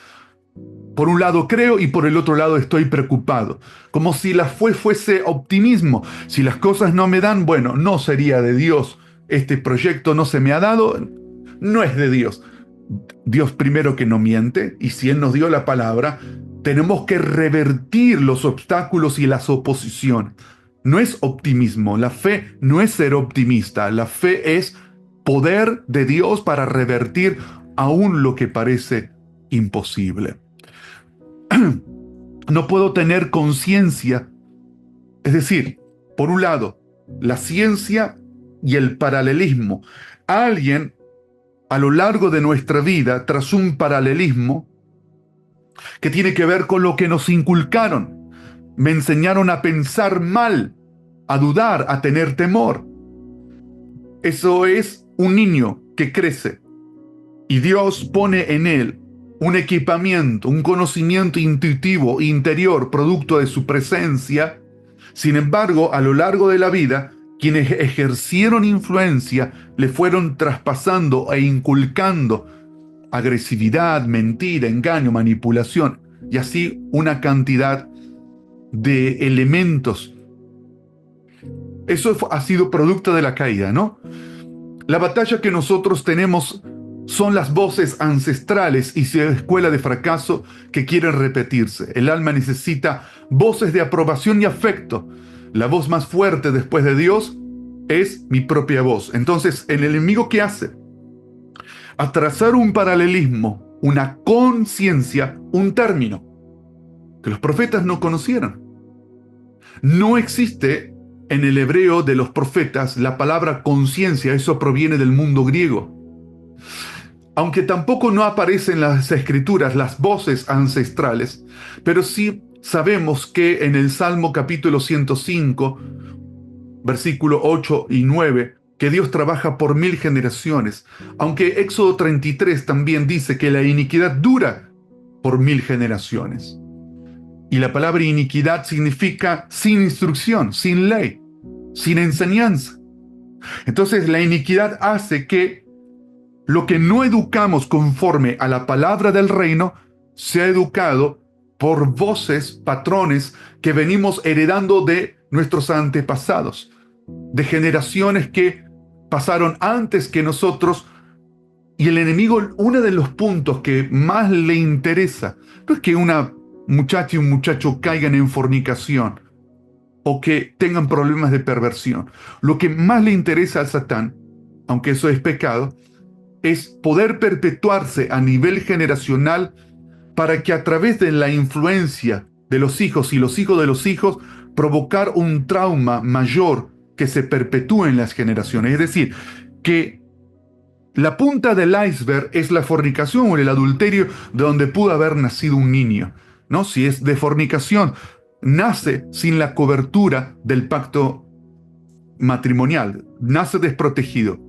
Por un lado creo y por el otro lado estoy preocupado. Como si la fe fuese optimismo. Si las cosas no me dan, bueno, no sería de Dios. Este proyecto no se me ha dado, no es de Dios. Dios primero que no miente y si Él nos dio la palabra, tenemos que revertir los obstáculos y las oposiciones. No es optimismo, la fe no es ser optimista, la fe es poder de Dios para revertir aún lo que parece imposible. No puedo tener conciencia, es decir, por un lado, la ciencia y el paralelismo. Alguien a lo largo de nuestra vida tras un paralelismo que tiene que ver con lo que nos inculcaron. Me enseñaron a pensar mal, a dudar, a tener temor. Eso es un niño que crece y Dios pone en él un equipamiento, un conocimiento intuitivo, interior, producto de su presencia. Sin embargo, a lo largo de la vida, quienes ejercieron influencia le fueron traspasando e inculcando agresividad, mentira, engaño, manipulación y así una cantidad de elementos. Eso ha sido producto de la caída, ¿no? La batalla que nosotros tenemos son las voces ancestrales y su escuela de fracaso que quieren repetirse. El alma necesita voces de aprobación y afecto. La voz más fuerte después de Dios es mi propia voz. Entonces, el enemigo, ¿qué hace? A trazar un paralelismo, una conciencia, un término que los profetas no conocieron. No existe en el hebreo de los profetas la palabra conciencia, eso proviene del mundo griego. Aunque tampoco no aparecen en las escrituras las voces ancestrales, pero sí sabemos que en el Salmo capítulo 105, versículo 8 y 9, que Dios trabaja por 1000 generaciones, aunque Éxodo 33 también dice que la iniquidad dura por 1000 generaciones. Y la palabra iniquidad significa sin instrucción, sin ley, sin enseñanza. Entonces la iniquidad hace que lo que no educamos conforme a la palabra del reino sea educado por voces, patrones que venimos heredando de nuestros antepasados, de generaciones que pasaron antes que nosotros. Y el enemigo, uno de los puntos que más le interesa, no es que una muchacha y un muchacho caigan en fornicación o que tengan problemas de perversión. Lo que más le interesa al Satán, aunque eso es pecado, es poder perpetuarse a nivel generacional para que a través de la influencia de los hijos y los hijos de los hijos provocar un trauma mayor que se perpetúe en las generaciones. Es decir, que la punta del iceberg es la fornicación o el adulterio de donde pudo haber nacido un niño, ¿no? Si es de fornicación, nace sin la cobertura del pacto matrimonial, nace desprotegido.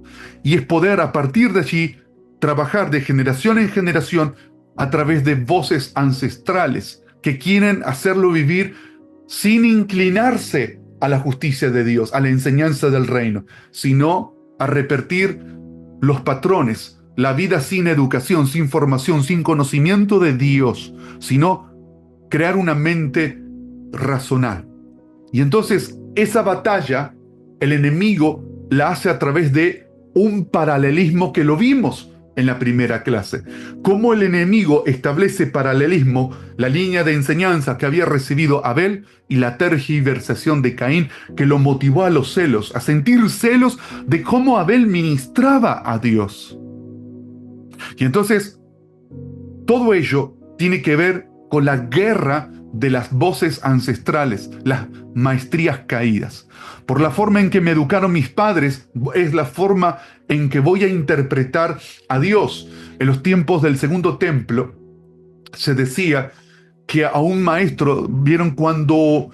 Y es poder a partir de allí trabajar de generación en generación a través de voces ancestrales que quieren hacerlo vivir sin inclinarse a la justicia de Dios, a la enseñanza del reino, sino a repetir los patrones, la vida sin educación, sin formación, sin conocimiento de Dios, sino crear una mente razonal. Y entonces esa batalla, el enemigo la hace a través de un paralelismo que lo vimos en la primera clase. Cómo el enemigo establece paralelismo, la línea de enseñanza que había recibido Abel y la tergiversación de Caín, que lo motivó a los celos, a sentir celos de cómo Abel ministraba a Dios. Y entonces, todo ello tiene que ver con la guerra de las voces ancestrales, las maestrías caídas. Por la forma en que me educaron mis padres, es la forma en que voy a interpretar a Dios. En los tiempos del Segundo Templo, se decía que a un maestro, vieron cuando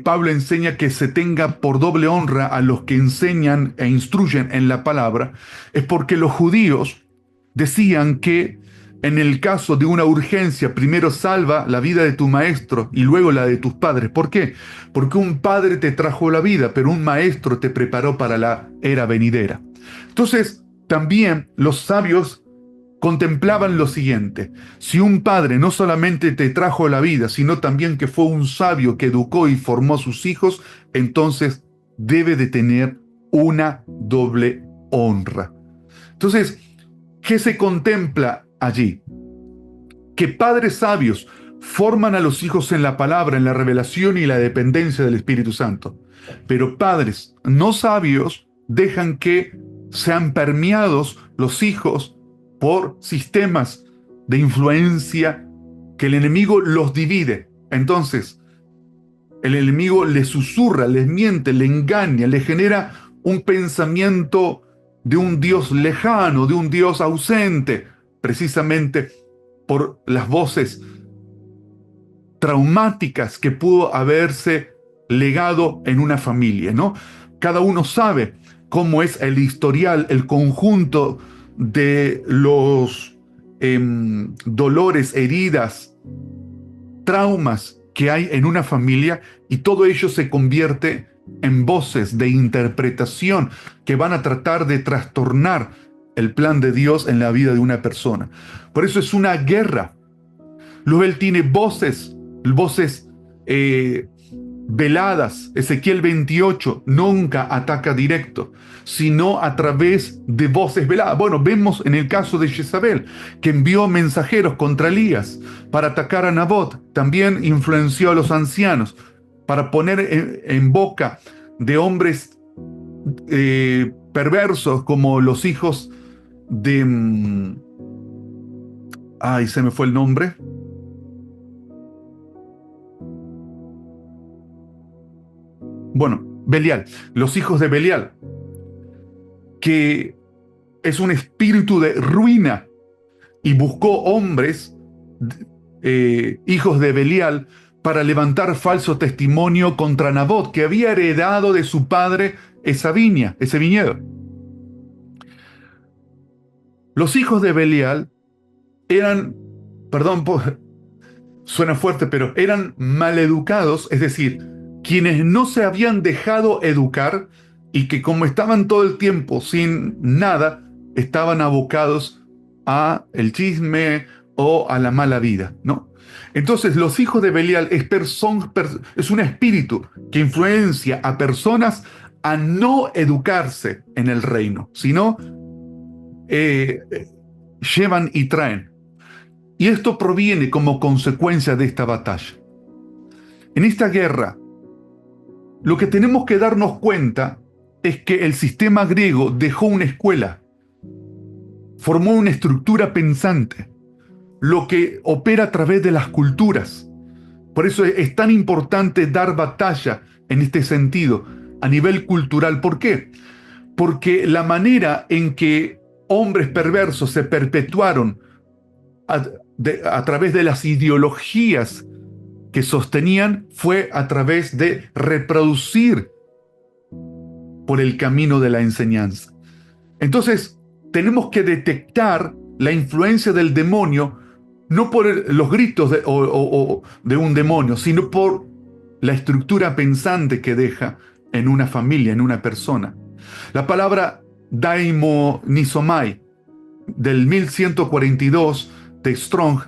Pablo enseña que se tenga por doble honra a los que enseñan e instruyen en la palabra, es porque los judíos decían que en el caso de una urgencia, primero salva la vida de tu maestro y luego la de tus padres. ¿Por qué? Porque un padre te trajo la vida, pero un maestro te preparó para la era venidera. Entonces, también los sabios contemplaban lo siguiente: si un padre no solamente te trajo la vida, sino también que fue un sabio que educó y formó a sus hijos, entonces debe de tener una doble honra. Entonces, ¿qué se contempla allí? Que padres sabios forman a los hijos en la palabra, en la revelación y la dependencia del Espíritu Santo. Pero padres no sabios dejan que sean permeados los hijos por sistemas de influencia que el enemigo los divide. Entonces, el enemigo les susurra, les miente, les engaña, les genera un pensamiento de un Dios lejano, de un Dios ausente, precisamente por las voces traumáticas que pudo haberse legado en una familia, ¿no? Cada uno sabe cómo es el historial, el conjunto de los dolores, heridas, traumas que hay en una familia, y todo ello se convierte en voces de interpretación que van a tratar de trastornar el plan de Dios en la vida de una persona. Por eso es una guerra. Luego él tiene voces veladas. Ezequiel 28 nunca ataca directo, sino a través de voces veladas. Bueno, vemos en el caso de Jezabel, que envió mensajeros contra Elías para atacar a Nabot. También influenció a los ancianos para poner en boca de hombres perversos como los hijos de... ay, se me fue el nombre. Bueno, Belial, los hijos de Belial, que es un espíritu de ruina, y buscó hombres, hijos de Belial, para levantar falso testimonio contra Nabot, que había heredado de su padre esa viña, ese viñedo. Los hijos de Belial eran, perdón, suena fuerte, pero eran maleducados, es decir, quienes no se habían dejado educar y que como estaban todo el tiempo sin nada, estaban abocados a el chisme o a la mala vida, ¿no? Entonces los hijos de Belial es un espíritu que influencia a personas a no educarse en el reino, sino llevan y traen. Y esto proviene como consecuencia de esta batalla. En esta guerra, lo que tenemos que darnos cuenta es que el sistema griego dejó una escuela, formó una estructura pensante, lo que opera a través de las culturas. Por eso es tan importante dar batalla en este sentido, a nivel cultural. ¿Por qué? Porque la manera en que hombres perversos se perpetuaron a través de las ideologías que sostenían fue a través de reproducir por el camino de la enseñanza. Entonces, tenemos que detectar la influencia del demonio, no por los gritos de un demonio, sino por la estructura pensante que deja en una familia, en una persona. La palabra daimonizomai del 1142 de Strong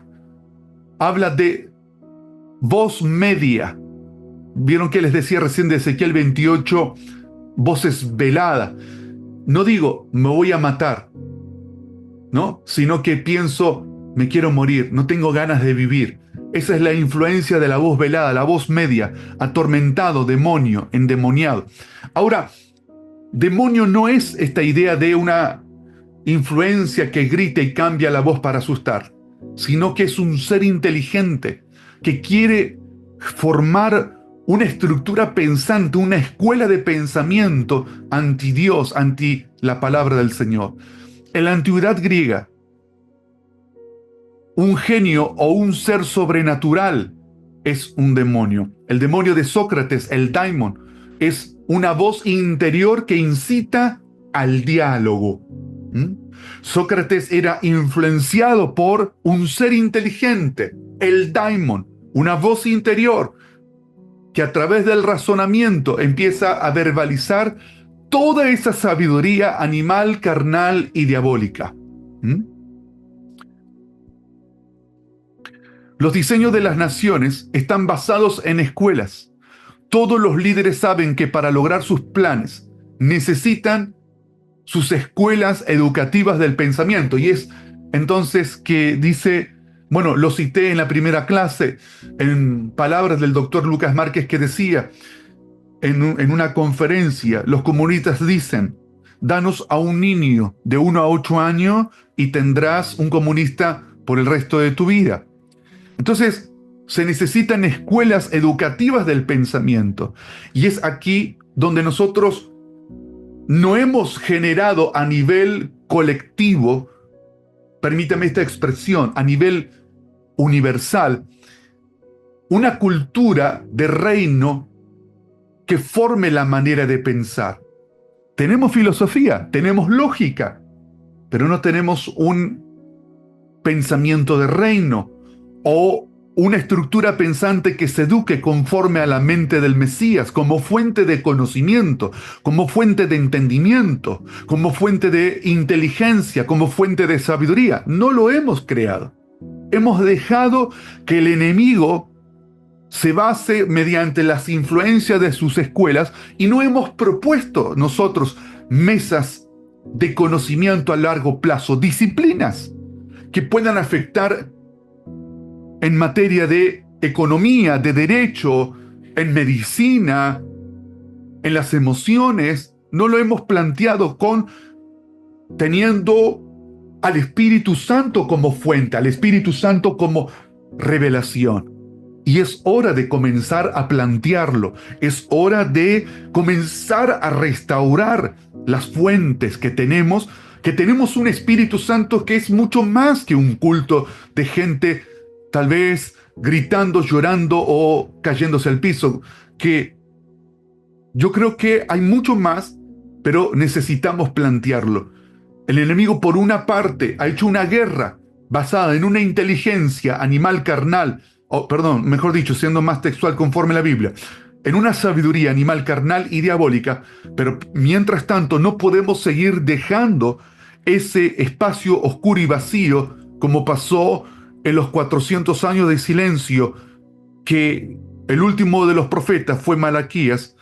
habla de voz media. Vieron que les decía recién de Ezequiel 28, voces veladas. No digo, me voy a matar, ¿no? Sino que pienso, me quiero morir, no tengo ganas de vivir. Esa es la influencia de la voz velada, la voz media, atormentado, demonio, endemoniado. Ahora, demonio no es esta idea de una influencia que grita y cambia la voz para asustar, sino que es un ser inteligente que quiere formar una estructura pensante, una escuela de pensamiento anti Dios, anti la palabra del Señor. En la antigüedad griega, un genio o un ser sobrenatural es un demonio. El demonio de Sócrates, el daimon, es una voz interior que incita al diálogo. Sócrates era influenciado por un ser inteligente, el daimon, una voz interior que a través del razonamiento empieza a verbalizar toda esa sabiduría animal, carnal y diabólica. Los diseños de las naciones están basados en escuelas. Todos los líderes saben que para lograr sus planes necesitan sus escuelas educativas del pensamiento. Y es entonces que dice, bueno, lo cité en la primera clase, en palabras del doctor Lucas Márquez, que decía en una conferencia, los comunistas dicen, danos a un niño de 1 a 8 años y tendrás un comunista por el resto de tu vida. Entonces, se necesitan escuelas educativas del pensamiento. Y es aquí donde nosotros no hemos generado a nivel colectivo, permítame esta expresión, a nivel universal, una cultura de reino que forme la manera de pensar. Tenemos filosofía, tenemos lógica, pero no tenemos un pensamiento de reino o una estructura pensante que se eduque conforme a la mente del Mesías, como fuente de conocimiento, como fuente de entendimiento, como fuente de inteligencia, como fuente de sabiduría. No lo hemos creado. Hemos dejado que el enemigo se base mediante las influencias de sus escuelas y no hemos propuesto nosotros mesas de conocimiento a largo plazo, disciplinas que puedan afectar en materia de economía, de derecho, en medicina, en las emociones. No lo hemos planteado teniendo al Espíritu Santo como fuente, al Espíritu Santo como revelación. Y es hora de comenzar a plantearlo, es hora de comenzar a restaurar las fuentes que tenemos un Espíritu Santo que es mucho más que un culto de gente tal vez gritando, llorando o cayéndose al piso, que yo creo que hay mucho más, pero necesitamos plantearlo. El enemigo, por una parte, ha hecho una guerra basada en una inteligencia animal carnal, o perdón, mejor dicho, siendo más textual conforme a la Biblia, en una sabiduría animal carnal y diabólica, pero mientras tanto no podemos seguir dejando ese espacio oscuro y vacío como pasó en los 400 años de silencio, que el último de los profetas fue Malaquías,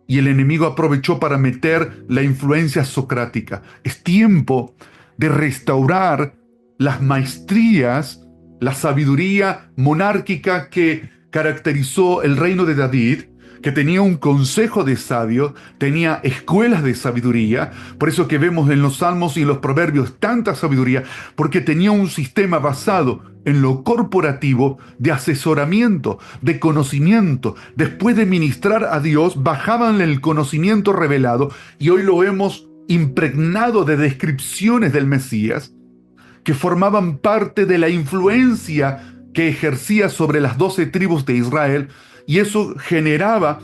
y el enemigo aprovechó para meter la influencia socrática. Es tiempo de restaurar las maestrías, la sabiduría monárquica que caracterizó el reino de David, que tenía un consejo de sabios, tenía escuelas de sabiduría, por eso que vemos en los salmos y en los proverbios tanta sabiduría, porque tenía un sistema basado en lo corporativo, de asesoramiento, de conocimiento. Después de ministrar a Dios, bajaban el conocimiento revelado y hoy lo hemos impregnado de descripciones del Mesías que formaban parte de la influencia que ejercía sobre las 12 tribus de Israel, y eso generaba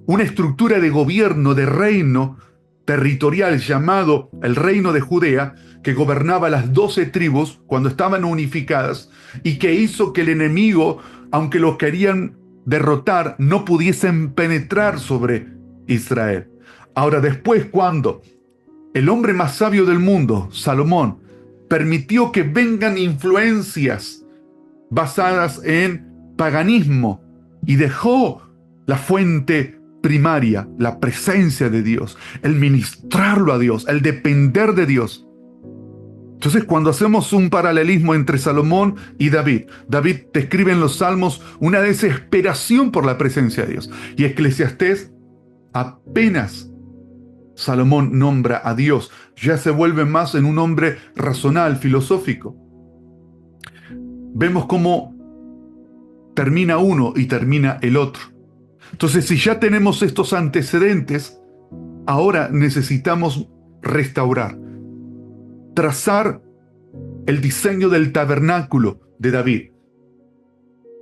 una estructura de gobierno, de reino territorial llamado el Reino de Judea, que gobernaba las 12 tribus cuando estaban unificadas y que hizo que el enemigo, aunque lo querían derrotar, no pudiesen penetrar sobre Israel. Ahora, después, cuando el hombre más sabio del mundo, Salomón, permitió que vengan influencias basadas en paganismo y dejó la fuente primaria, la presencia de Dios, el ministrarlo a Dios, el depender de Dios. Entonces, cuando hacemos un paralelismo entre Salomón y David, David describe en los Salmos una desesperación por la presencia de Dios. Y Eclesiastés, apenas Salomón nombra a Dios, ya se vuelve más en un hombre razonal, filosófico. Vemos cómo termina uno y termina el otro. Entonces, si ya tenemos estos antecedentes, ahora necesitamos restaurar, trazar el diseño del tabernáculo de David.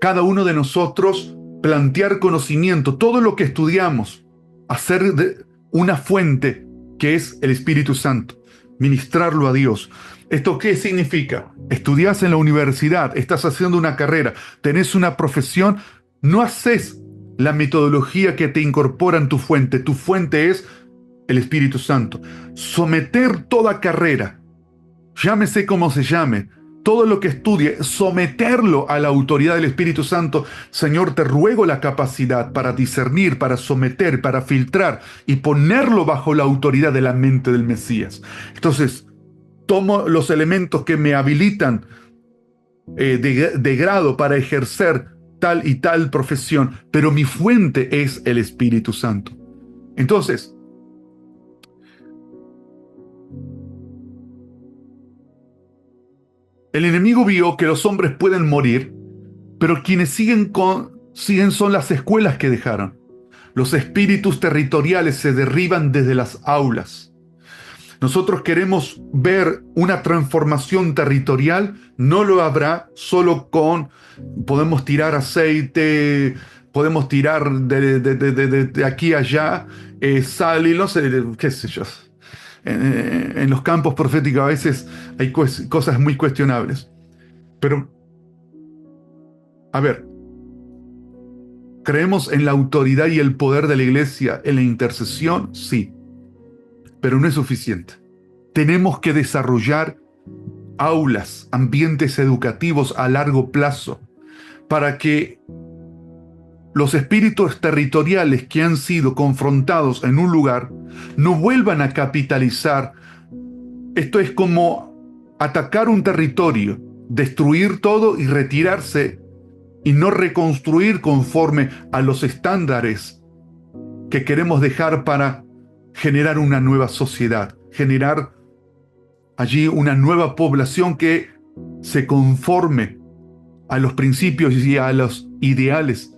Cada uno de nosotros plantear conocimiento, todo lo que estudiamos, hacer de una fuente que es el Espíritu Santo, ministrarlo a Dios. ¿Esto qué significa? Estudias en la universidad, estás haciendo una carrera, tenés una profesión, no haces la metodología que te incorpora en tu fuente es el Espíritu Santo. Someter toda carrera, llámese como se llame, todo lo que estudie, someterlo a la autoridad del Espíritu Santo. Señor, te ruego la capacidad para discernir, para someter, para filtrar y ponerlo bajo la autoridad de la mente del Mesías. Entonces, tomo los elementos que me habilitan de grado para ejercer tal y tal profesión, pero mi fuente es el Espíritu Santo. Entonces, el enemigo vio que los hombres pueden morir, pero quienes siguen son las escuelas que dejaron. Los espíritus territoriales se derriban desde las aulas. Nosotros queremos ver una transformación territorial, no lo habrá solo podemos tirar aceite, podemos tirar de aquí a allá, sal y no sé, qué sé yo. En los campos proféticos a veces hay cosas muy cuestionables. Pero, a ver, ¿creemos en la autoridad y el poder de la iglesia, en la intercesión? Sí, pero no es suficiente. Tenemos que desarrollar aulas, ambientes educativos a largo plazo, para que los espíritus territoriales que han sido confrontados en un lugar no vuelvan a capitalizar. Esto es como atacar un territorio, destruir todo y retirarse y no reconstruir conforme a los estándares que queremos dejar para generar una nueva sociedad, generar allí una nueva población que se conforme a los principios y a los ideales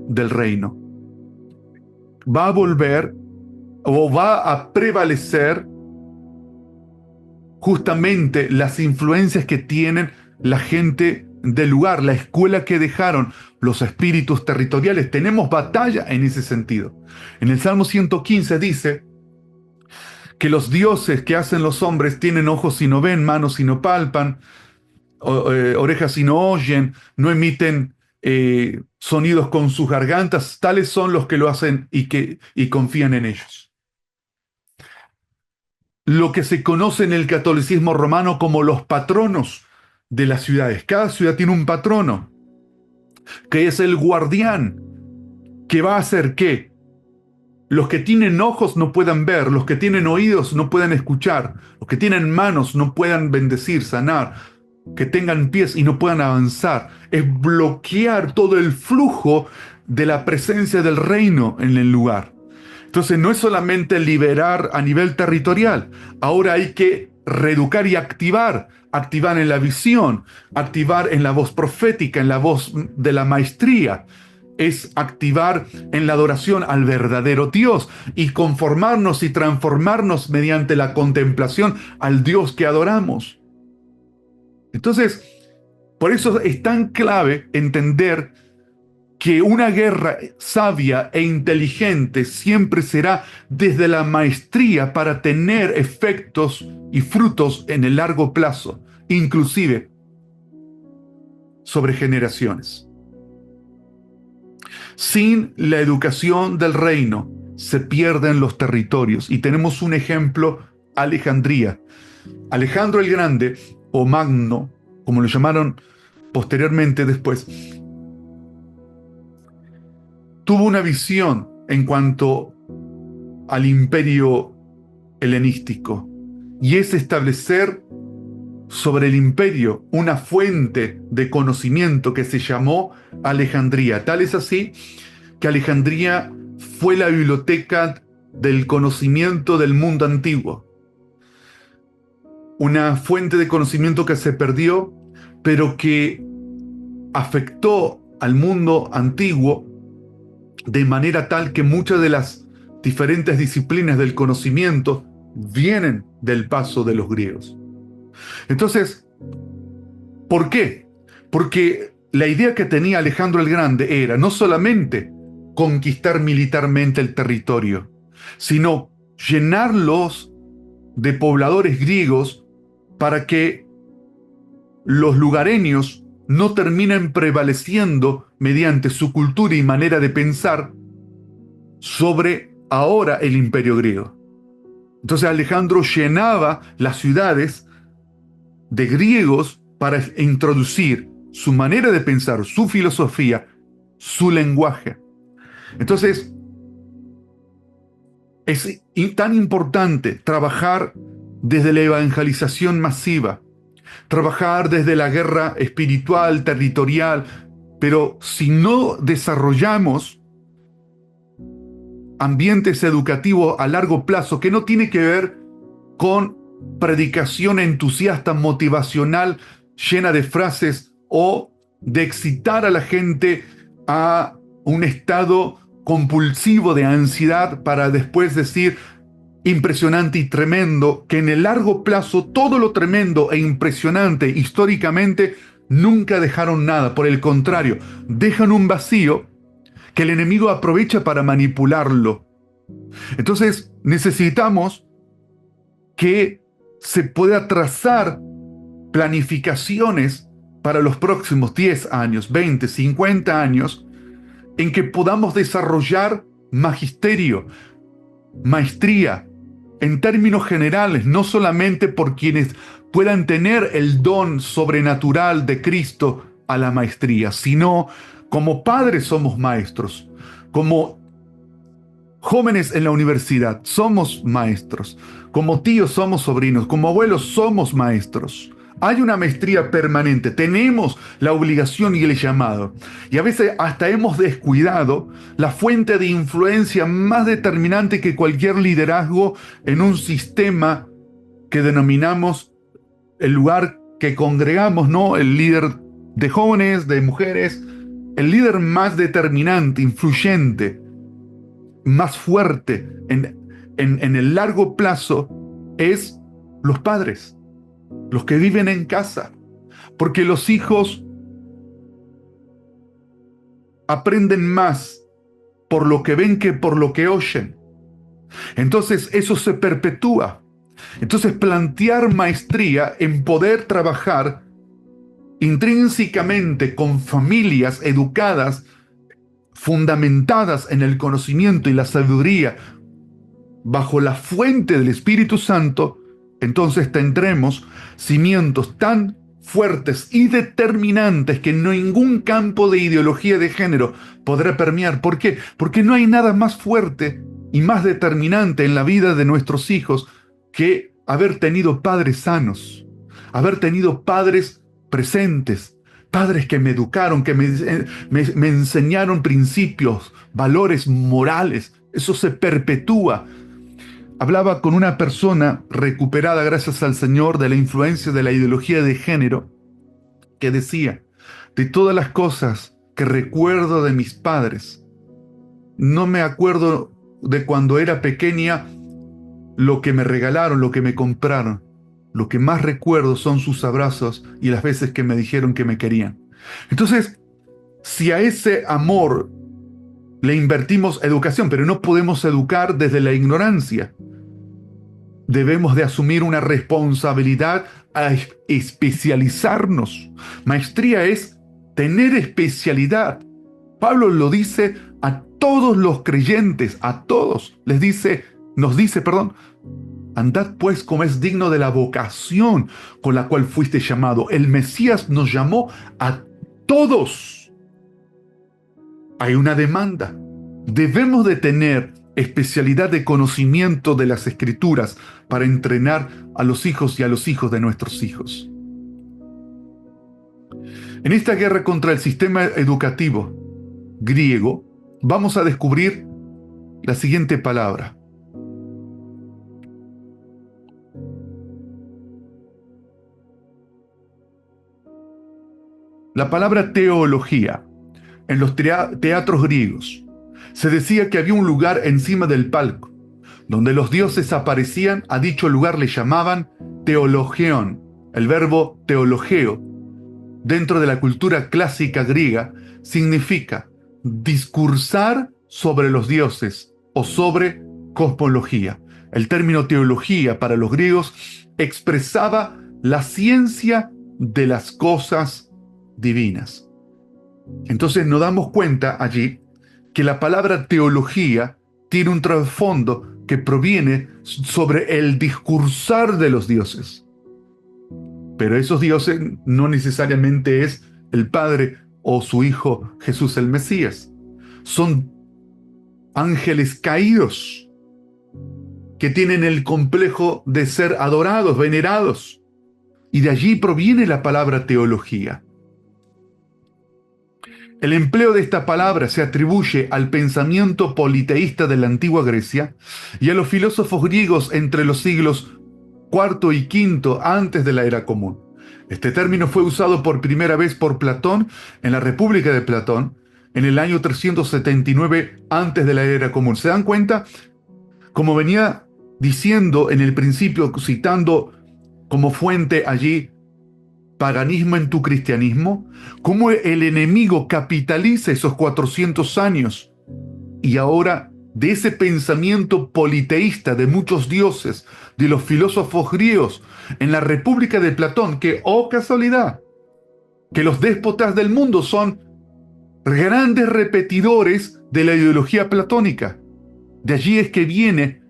del reino. Va a volver o va a prevalecer justamente las influencias que tienen la gente del lugar, la escuela que dejaron los espíritus territoriales. Tenemos batalla en ese sentido. En el Salmo 115 dice que los dioses que hacen los hombres tienen ojos y no ven, manos y no palpan, orejas y no oyen, no emiten sonidos con sus gargantas. Tales son los que lo hacen y confían en ellos. Lo que se conoce en el catolicismo romano como los patronos de las ciudades. Cada ciudad tiene un patrono, que es el guardián, que va a hacer que los que tienen ojos no puedan ver, los que tienen oídos no puedan escuchar, los que tienen manos no puedan bendecir, sanar, que tengan pies y no puedan avanzar. Es bloquear todo el flujo de la presencia del reino en el lugar. Entonces no es solamente liberar a nivel territorial, ahora hay que reeducar y activar en la visión, activar en la voz profética, en la voz de la maestría. Es activar en la adoración al verdadero Dios y conformarnos y transformarnos mediante la contemplación al Dios que adoramos. Entonces, por eso es tan clave entender que una guerra sabia e inteligente siempre será desde la maestría para tener efectos y frutos en el largo plazo, inclusive sobre generaciones. Sin la educación del reino se pierden los territorios y tenemos un ejemplo, Alejandría. Alejandro el Grande, o Magno, como lo llamaron posteriormente después, tuvo una visión en cuanto al imperio helenístico, y es establecer sobre el imperio una fuente de conocimiento que se llamó Alejandría. Tal es así que Alejandría fue la biblioteca del conocimiento del mundo antiguo. Una fuente de conocimiento que se perdió, pero que afectó al mundo antiguo de manera tal que muchas de las diferentes disciplinas del conocimiento vienen del paso de los griegos. Entonces, ¿por qué? Porque la idea que tenía Alejandro el Grande era no solamente conquistar militarmente el territorio, sino llenarlos de pobladores griegos para que los lugareños no terminen prevaleciendo mediante su cultura y manera de pensar sobre ahora el imperio griego. Entonces Alejandro llenaba las ciudades de griegos para introducir su manera de pensar, su filosofía, su lenguaje. Entonces, es tan importante trabajar desde la evangelización masiva, trabajar desde la guerra espiritual, territorial, pero si no desarrollamos ambientes educativos a largo plazo, que no tiene que ver con predicación entusiasta, motivacional, llena de frases o de excitar a la gente a un estado compulsivo de ansiedad para después decir, impresionante y tremendo, que en el largo plazo todo lo tremendo e impresionante históricamente nunca dejaron nada. Por el contrario, dejan un vacío que el enemigo aprovecha para manipularlo. Entonces necesitamos que se pueda trazar planificaciones para los próximos 10 años, 20, 50 años, en que podamos desarrollar magisterio, maestría, en términos generales, no solamente por quienes puedan tener el don sobrenatural de Cristo a la maestría, sino como padres somos maestros, como jóvenes en la universidad somos maestros, como tíos somos sobrinos, como abuelos somos maestros. Hay una maestría permanente, tenemos la obligación y el llamado. Y a veces hasta hemos descuidado la fuente de influencia más determinante que cualquier liderazgo en un sistema que denominamos el lugar que congregamos, ¿no? El líder de jóvenes, de mujeres, el líder más determinante, influyente, más fuerte en el largo plazo es los padres, los que viven en casa, porque los hijos aprenden más por lo que ven que por lo que oyen. Entonces eso se perpetúa. Entonces plantear maestría en poder trabajar intrínsecamente con familias educadas, fundamentadas en el conocimiento y la sabiduría, bajo la fuente del Espíritu Santo, entonces tendremos cimientos tan fuertes y determinantes que ningún campo de ideología de género podrá permear. ¿Por qué? Porque no hay nada más fuerte y más determinante en la vida de nuestros hijos que haber tenido padres sanos, haber tenido padres presentes, padres que me educaron, que me enseñaron principios, valores morales. Eso se perpetúa. Hablaba con una persona recuperada gracias al Señor de la influencia de la ideología de género, que decía: de todas las cosas que recuerdo de mis padres, no me acuerdo de cuando era pequeña lo que me regalaron, lo que me compraron. Lo que más recuerdo son sus abrazos y las veces que me dijeron que me querían. Entonces, si a ese amor le invertimos educación, pero no podemos educar desde la ignorancia, debemos de asumir una responsabilidad a especializarnos. Maestría es tener especialidad. Pablo lo dice a todos los creyentes, a todos. Nos dice, andad pues como es digno de la vocación con la cual fuiste llamado. El Mesías nos llamó a todos. Hay una demanda. Debemos de tener especialidad de conocimiento de las Escrituras para entrenar a los hijos y a los hijos de nuestros hijos. En esta guerra contra el sistema educativo griego, vamos a descubrir la siguiente palabra. La palabra teología. En los teatros griegos se decía que había un lugar encima del palco, donde los dioses aparecían. A dicho lugar le llamaban teologión. El verbo teologeo, dentro de la cultura clásica griega, significa discursar sobre los dioses o sobre cosmología. El término teología para los griegos expresaba la ciencia de las cosas divinas. Entonces nos damos cuenta allí que la palabra teología tiene un trasfondo que proviene sobre el discursar de los dioses. Pero esos dioses no necesariamente es el Padre o su Hijo Jesús el Mesías. Son ángeles caídos que tienen el complejo de ser adorados, venerados. Y de allí proviene la palabra teología. El empleo de esta palabra se atribuye al pensamiento politeísta de la antigua Grecia y a los filósofos griegos entre los siglos IV y V antes de la era común. Este término fue usado por primera vez por Platón en la República de Platón en el año 379 antes de la era común. ¿Se dan cuenta cómo venía diciendo en el principio, citando como fuente allí, paganismo en tu cristianismo, cómo el enemigo capitaliza esos 400 años y ahora de ese pensamiento politeísta de muchos dioses, de los filósofos griegos, en la República de Platón, que, oh casualidad, que los déspotas del mundo son grandes repetidores de la ideología platónica. De allí es que viene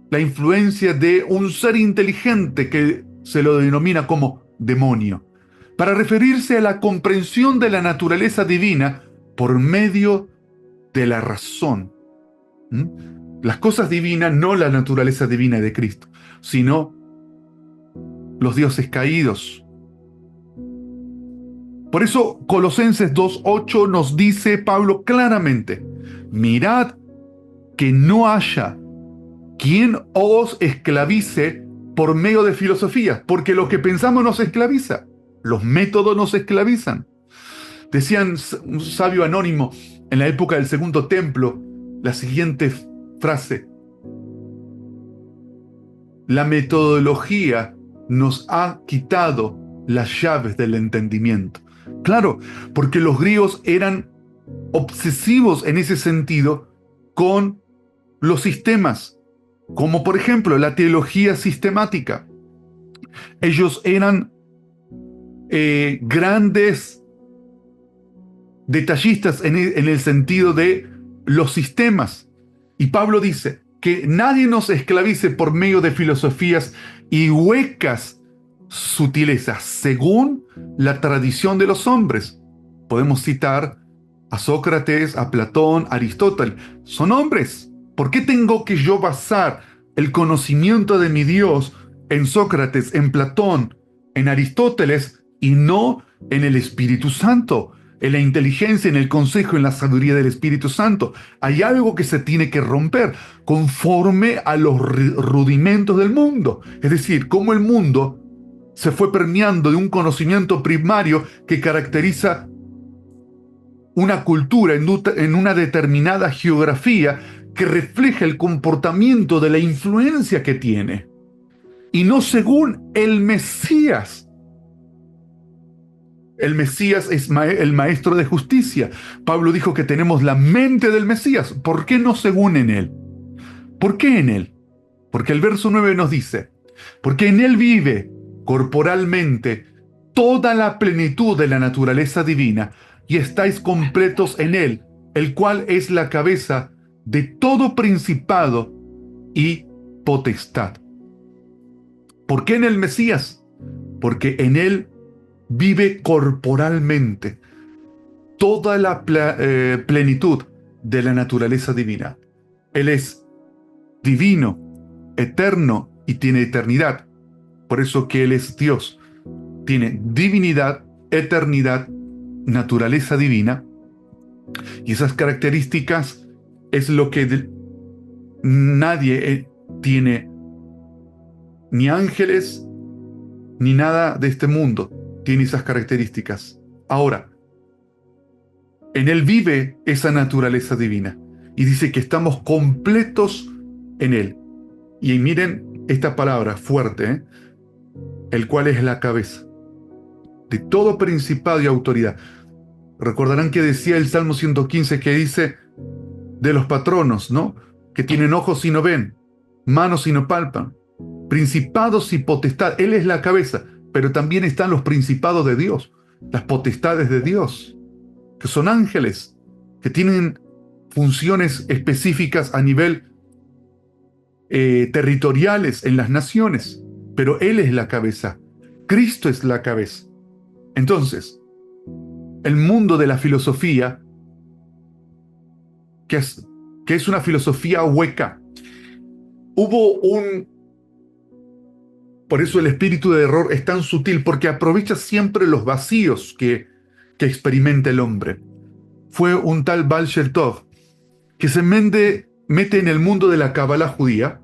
la influencia de un ser inteligente que se lo denomina como demonio, para referirse a la comprensión de la naturaleza divina por medio de la razón. ¿Mm? Las cosas divinas, no la naturaleza divina de Cristo, sino los dioses caídos. Por eso Colosenses 2:8 nos dice Pablo claramente: mirad que no haya quien os esclavice por medio de filosofía, porque lo que pensamos nos esclaviza, los métodos nos esclavizan. Decían un sabio anónimo en la época del Segundo Templo la siguiente frase: la metodología nos ha quitado las llaves del entendimiento. Claro, porque los griegos eran obsesivos en ese sentido con los sistemas, como por ejemplo la teología sistemática. Ellos eran grandes detallistas en el sentido de los sistemas. Y Pablo dice que nadie nos esclavice por medio de filosofías y huecas sutilezas, según la tradición de los hombres. Podemos citar a Sócrates, a Platón, a Aristóteles. Son hombres. ¿Por qué tengo que yo basar el conocimiento de mi Dios en Sócrates, en Platón, en Aristóteles y no en el Espíritu Santo, en la inteligencia, en el consejo, en la sabiduría del Espíritu Santo? Hay algo que se tiene que romper conforme a los rudimentos del mundo. Es decir, cómo el mundo se fue permeando de un conocimiento primario que caracteriza una cultura en una determinada geografía, que refleja el comportamiento de la influencia que tiene, y no según el Mesías. El Mesías es el maestro de justicia. Pablo dijo que tenemos la mente del Mesías. ¿Por qué no según en él? ¿Por qué en él? Porque el verso 9 nos dice: porque en él vive corporalmente toda la plenitud de la naturaleza divina, y estáis completos en él, el cual es la cabeza de todo principado y potestad. ¿Por qué en el Mesías? Porque en él vive corporalmente toda la plenitud de la naturaleza divina. Él es divino, eterno y tiene eternidad. Por eso que Él es Dios. Tiene divinidad, eternidad, naturaleza divina. Y esas características es lo que nadie tiene, ni ángeles, ni nada de este mundo tiene esas características. Ahora, en Él vive esa naturaleza divina. Y dice que estamos completos en Él. Y miren esta palabra fuerte, ¿eh? El cual es la cabeza de todo principado y autoridad. Recordarán que decía el Salmo 115, que dice de los patronos, ¿no? Que tienen ojos y no ven, manos y no palpan, principados y potestad. Él es la cabeza, pero también están los principados de Dios, las potestades de Dios, que son ángeles, que tienen funciones específicas a nivel territoriales en las naciones, pero Él es la cabeza. Cristo es la cabeza. Entonces, el mundo de la filosofía, que es una filosofía hueca, por eso el espíritu de error es tan sutil, porque aprovecha siempre los vacíos que experimenta el hombre. Fue un tal Baal Shem Tov que se mete en el mundo de la Kabbalah judía,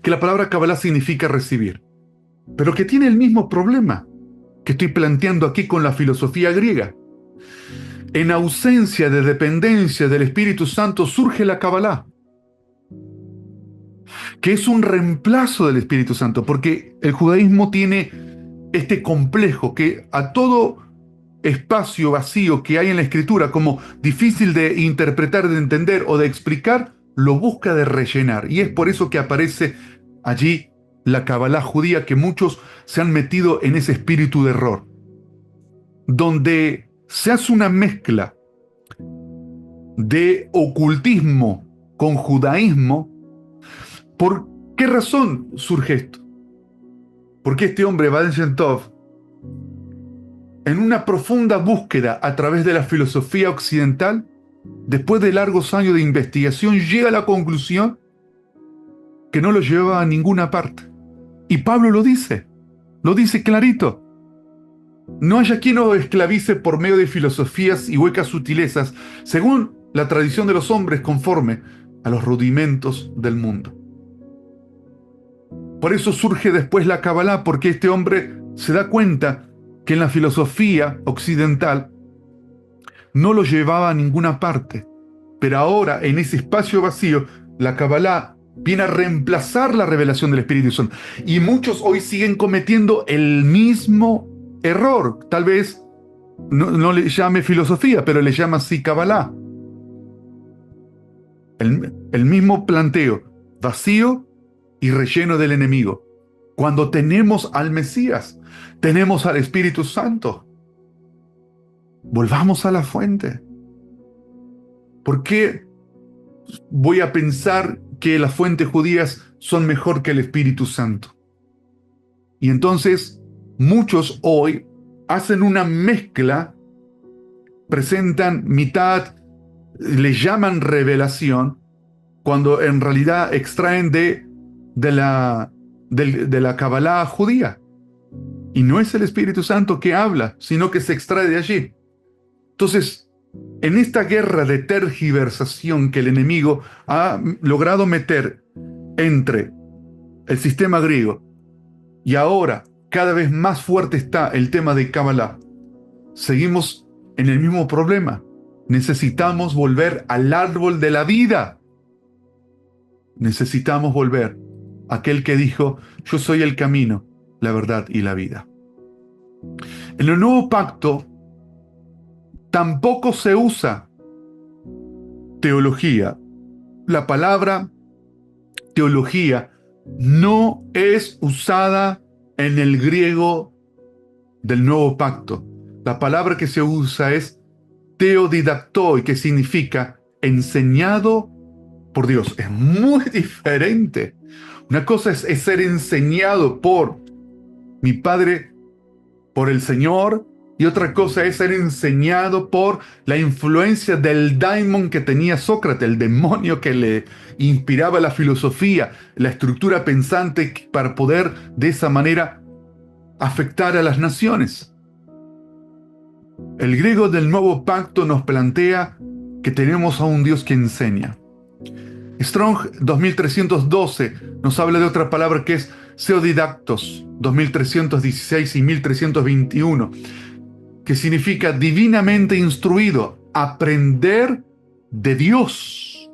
que la palabra Kabbalah significa recibir, pero que tiene el mismo problema que estoy planteando aquí con la filosofía griega. En ausencia de dependencia del Espíritu Santo surge la Kabbalah. que es un reemplazo del Espíritu Santo, porque el judaísmo tiene este complejo que a todo espacio vacío que hay en la Escritura, como difícil de interpretar, de entender o de explicar, lo busca de rellenar. Y es por eso que aparece allí la Cabalá judía, que muchos se han metido en ese espíritu de error, donde se hace una mezcla de ocultismo con judaísmo. ¿Por qué razón surge esto? Porque este hombre, Baal Shem Tov, en una profunda búsqueda a través de la filosofía occidental, después de largos años de investigación, llega a la conclusión que no lo lleva a ninguna parte. Y Pablo lo dice clarito. No haya quien os esclavice por medio de filosofías y huecas sutilezas, según la tradición de los hombres, conforme a los rudimentos del mundo. Por eso surge después la Kabbalah, porque este hombre se da cuenta que en la filosofía occidental no lo llevaba a ninguna parte. Pero ahora, en ese espacio vacío, la Kabbalah viene a reemplazar la revelación del Espíritu Santo. Y muchos hoy siguen cometiendo el mismo error. Tal vez no le llame filosofía, pero le llama así Kabbalah. El mismo planteo, vacío y relleno del enemigo. Cuando tenemos al Mesías, tenemos al Espíritu Santo. Volvamos a la fuente. ¿Por qué voy a pensar que las fuentes judías son mejor que el Espíritu Santo? Y entonces muchos hoy hacen una mezcla, presentan mitad, le llaman revelación, cuando en realidad extraen de la Kabbalah judía. Y no es el Espíritu Santo que habla, sino que se extrae de allí. Entonces, en esta guerra de tergiversación que el enemigo ha logrado meter entre el sistema griego y ahora cada vez más fuerte está el tema de Kabbalah, seguimos en el mismo problema. Necesitamos volver al árbol de la vida. Necesitamos volver a aquel que dijo: yo soy el camino, la verdad y la vida. En el nuevo pacto tampoco se usa teología. La palabra teología no es usada en el griego del nuevo pacto. La palabra que se usa es teodidactoi, que significa enseñado por Dios. Es muy diferente. Una cosa es ser enseñado por mi Padre, por el Señor, y otra cosa es ser enseñado por la influencia del daimon que tenía Sócrates, el demonio que le inspiraba la filosofía, la estructura pensante para poder de esa manera afectar a las naciones. El griego del nuevo pacto nos plantea que tenemos a un Dios que enseña. Strong 2312 nos habla de otra palabra que es Seodidactos 2316 y 1321, que significa divinamente instruido, aprender de Dios.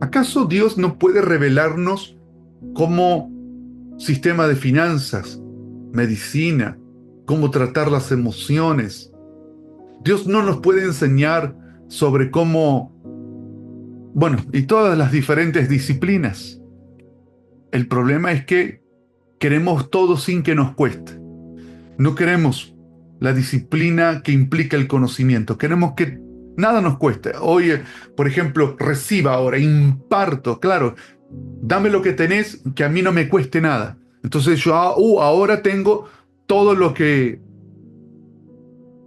¿Acaso Dios no puede revelarnos cómo sistema de finanzas, medicina, cómo tratar las emociones? Dios no nos puede enseñar sobre cómo, y todas las diferentes disciplinas. El problema es que queremos todo sin que nos cueste. No queremos la disciplina que implica el conocimiento. Queremos que nada nos cueste. Hoy, por ejemplo, reciba ahora, imparto, claro, dame lo que tenés, que a mí no me cueste nada. Entonces yo ahora tengo todo lo que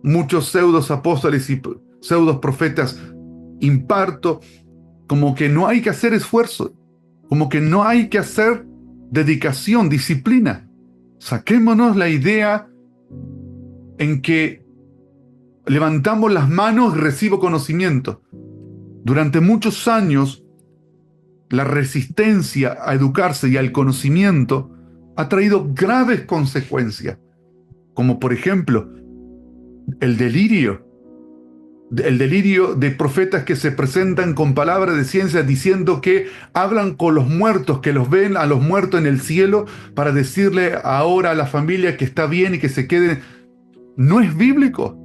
muchos pseudos apóstoles y pseudos profetas imparto, como que no hay que hacer esfuerzo, como que no hay que hacer dedicación, disciplina. Saquémonos la idea en que levantamos las manos y recibo conocimiento. Durante muchos años, la resistencia a educarse y al conocimiento ha traído graves consecuencias, como por ejemplo el delirio, el delirio de profetas que se presentan con palabras de ciencia diciendo que hablan con los muertos, que los ven a los muertos en el cielo para decirle ahora a la familia que está bien y que se queden. No es bíblico.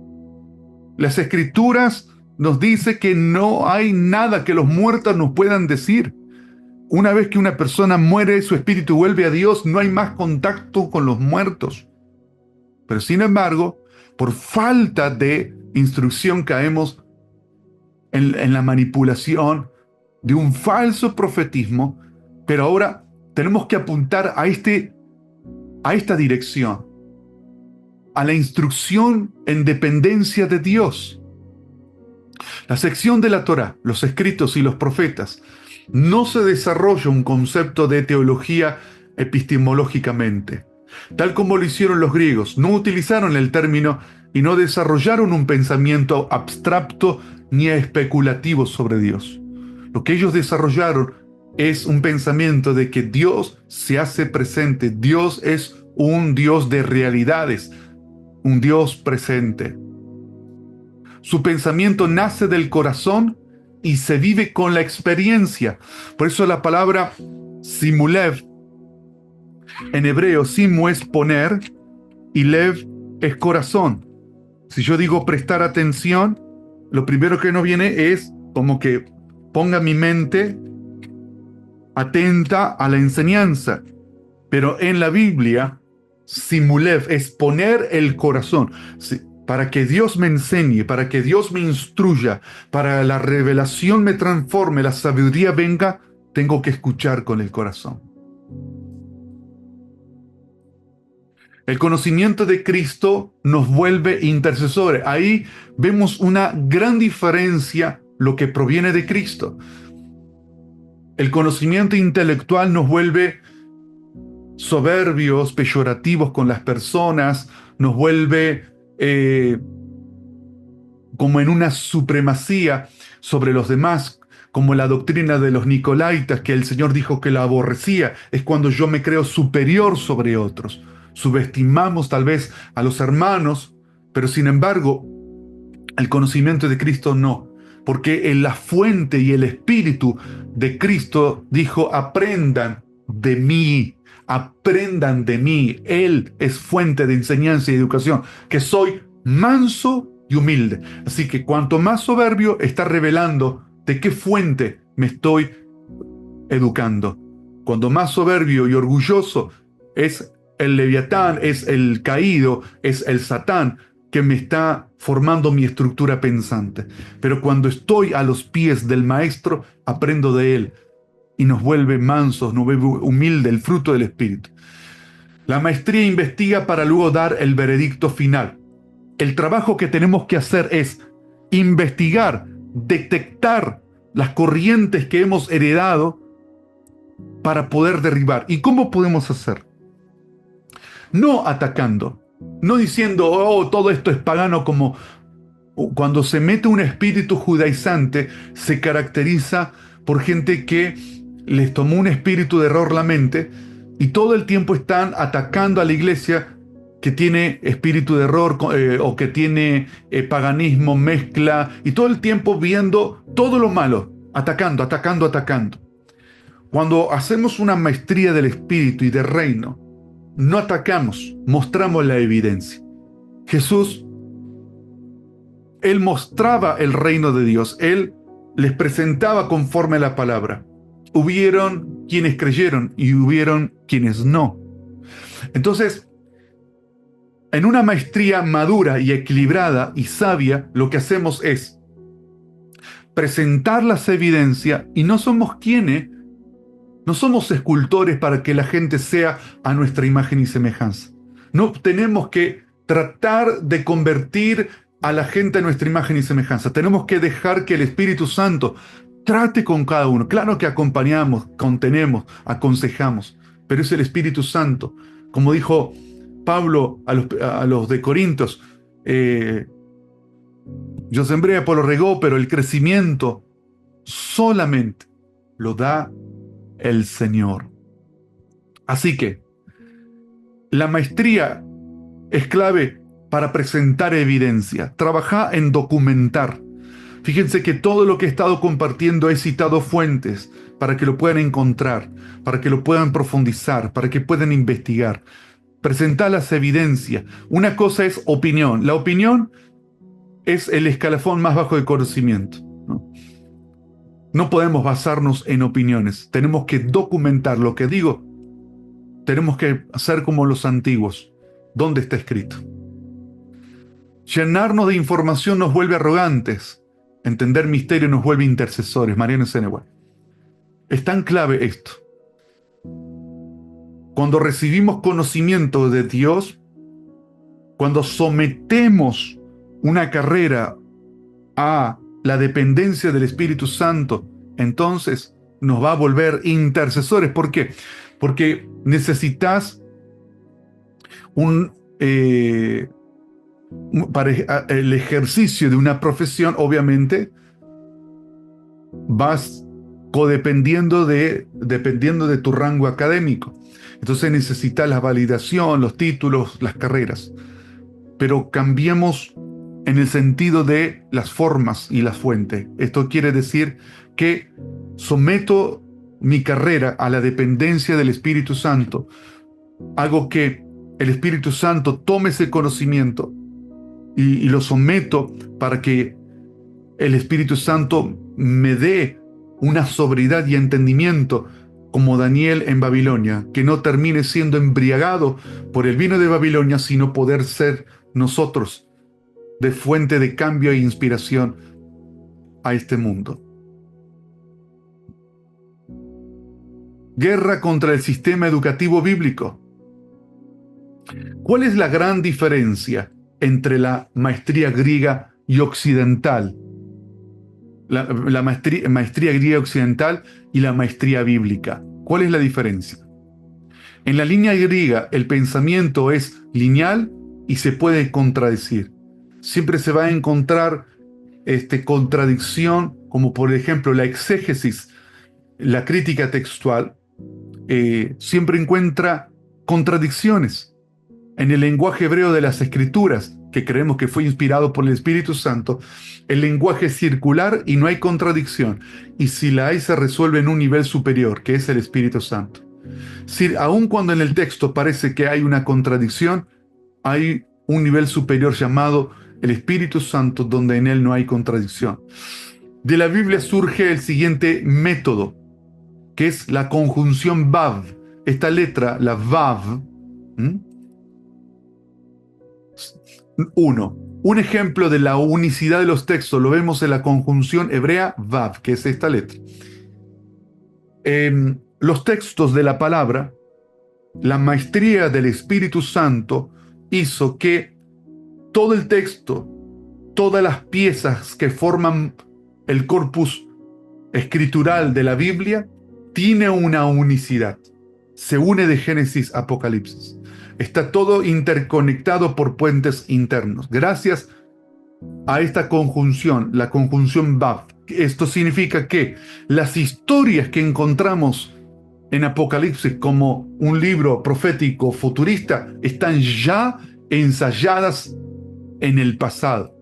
Las escrituras nos dice que no hay nada que los muertos nos puedan decir. Una vez que una persona muere, su espíritu vuelve a Dios, no hay más contacto con los muertos. Pero sin embargo, por falta de instrucción caemos en la manipulación de un falso profetismo, pero ahora tenemos que apuntar a esta dirección, a la instrucción en dependencia de Dios. La sección de la Torá, los escritos y los profetas, no se desarrolla un concepto de teología epistemológicamente, tal como lo hicieron los griegos. No utilizaron el término y no desarrollaron un pensamiento abstracto ni especulativo sobre Dios. Lo que ellos desarrollaron es un pensamiento de que Dios se hace presente. Dios es un Dios de realidades, un Dios presente. Su pensamiento nace del corazón y se vive con la experiencia. Por eso la palabra simulev, en hebreo, simu es poner y lev es corazón. Si yo digo prestar atención, lo primero que nos viene es como que ponga mi mente atenta a la enseñanza. Pero en la Biblia, simulev es poner el corazón. Para que Dios me enseñe, para que Dios me instruya, para la revelación me transforme, la sabiduría venga, tengo que escuchar con el corazón. El conocimiento de Cristo nos vuelve intercesores. Ahí vemos una gran diferencia lo que proviene de Cristo. El conocimiento intelectual nos vuelve soberbios, peyorativos con las personas, nos vuelve como en una supremacía sobre los demás, como la doctrina de los Nicolaitas, que el Señor dijo que la aborrecía, es cuando yo me creo superior sobre otros. Subestimamos tal vez a los hermanos, pero sin embargo, el conocimiento de Cristo no, porque en la fuente y el espíritu de Cristo dijo, aprendan de mí. Aprendan de mí. Él es fuente de enseñanza y educación, que soy manso y humilde. Así que cuanto más soberbio, está revelando de qué fuente me estoy educando. Cuando más soberbio y orgulloso, es el leviatán, es el caído, es el satán que me está formando mi estructura pensante. Pero cuando estoy a los pies del maestro, aprendo de él y nos vuelve mansos, nos vuelve humilde, el fruto del espíritu. La maestría investiga para luego dar el veredicto final. El trabajo que tenemos que hacer es investigar, detectar las corrientes que hemos heredado para poder derribar. ¿Y cómo podemos hacer? No atacando, no diciendo, oh, todo esto es pagano, como cuando se mete un espíritu judaizante, se caracteriza por gente que les tomó un espíritu de error la mente y todo el tiempo están atacando a la iglesia que tiene espíritu de error o que tiene paganismo, mezcla, y todo el tiempo viendo todo lo malo, atacando, atacando, atacando. Cuando hacemos una maestría del espíritu y del reino, no atacamos, mostramos la evidencia. Jesús, Él mostraba el reino de Dios, Él les presentaba conforme a la palabra. Hubieron quienes creyeron y hubieron quienes no. Entonces, en una maestría madura y equilibrada y sabia, lo que hacemos es presentar las evidencias y no somos quienes, no somos escultores para que la gente sea a nuestra imagen y semejanza. No tenemos que tratar de convertir a la gente a nuestra imagen y semejanza. Tenemos que dejar que el Espíritu Santo trate con cada uno. Claro que acompañamos, contenemos, aconsejamos, pero es el Espíritu Santo. Como dijo Pablo a los de Corintios, yo sembré, Apolo regó, pero el crecimiento solamente lo da el Señor. Así que la maestría es clave para presentar evidencia. Trabaja en documentar. Fíjense que todo lo que he estado compartiendo he citado fuentes para que lo puedan encontrar, para que lo puedan profundizar, para que puedan investigar. Presentar las evidencias. Una cosa es opinión. La opinión es el escalafón más bajo de conocimiento, ¿no? No podemos basarnos en opiniones. Tenemos que documentar lo que digo. Tenemos que hacer como los antiguos. ¿Dónde está escrito? Llenarnos de información nos vuelve arrogantes. Entender misterio nos vuelve intercesores. Mariano Seneway. Es tan clave esto. Cuando recibimos conocimiento de Dios, cuando sometemos una carrera a la dependencia del Espíritu Santo, entonces nos va a volver intercesores. ¿Por qué? Porque necesitas para el ejercicio de una profesión, obviamente, vas dependiendo de tu rango académico. Entonces necesitas la validación, los títulos, las carreras. Pero cambiemos en el sentido de las formas y las fuentes. Esto quiere decir que someto mi carrera a la dependencia del Espíritu Santo. Hago que el Espíritu Santo tome ese conocimiento y lo someto para que el Espíritu Santo me dé una sobriedad y entendimiento como Daniel en Babilonia, que no termine siendo embriagado por el vino de Babilonia, sino poder ser nosotros de fuente de cambio e inspiración a este mundo. Guerra contra el sistema educativo bíblico. ¿Cuál es la gran diferencia entre la maestría griega y occidental? La maestría griega occidental y la maestría bíblica. ¿Cuál es la diferencia? En la línea griega el pensamiento es lineal y se puede contradecir. Siempre se va a encontrar contradicción, como por ejemplo la exégesis, la crítica textual, siempre encuentra contradicciones. En el lenguaje hebreo de las Escrituras, que creemos que fue inspirado por el Espíritu Santo, el lenguaje es circular y no hay contradicción. Y si la hay, se resuelve en un nivel superior, que es el Espíritu Santo. Aun cuando en el texto parece que hay una contradicción, hay un nivel superior llamado el Espíritu Santo, donde en él no hay contradicción. De la Biblia surge el siguiente método, que es la conjunción Vav. Esta letra, la Vav, un ejemplo de la unicidad de los textos lo vemos en la conjunción hebrea Vav, que es esta letra. Los textos de la palabra, la maestría del Espíritu Santo hizo que todo el texto, todas las piezas que forman el corpus escritural de la Biblia, tiene una unicidad. Se une de Génesis a Apocalipsis. Está todo interconectado por puentes internos. Gracias a esta conjunción, la conjunción Vav. Esto significa que las historias que encontramos en Apocalipsis como un libro profético futurista están ya ensayadas en el pasado.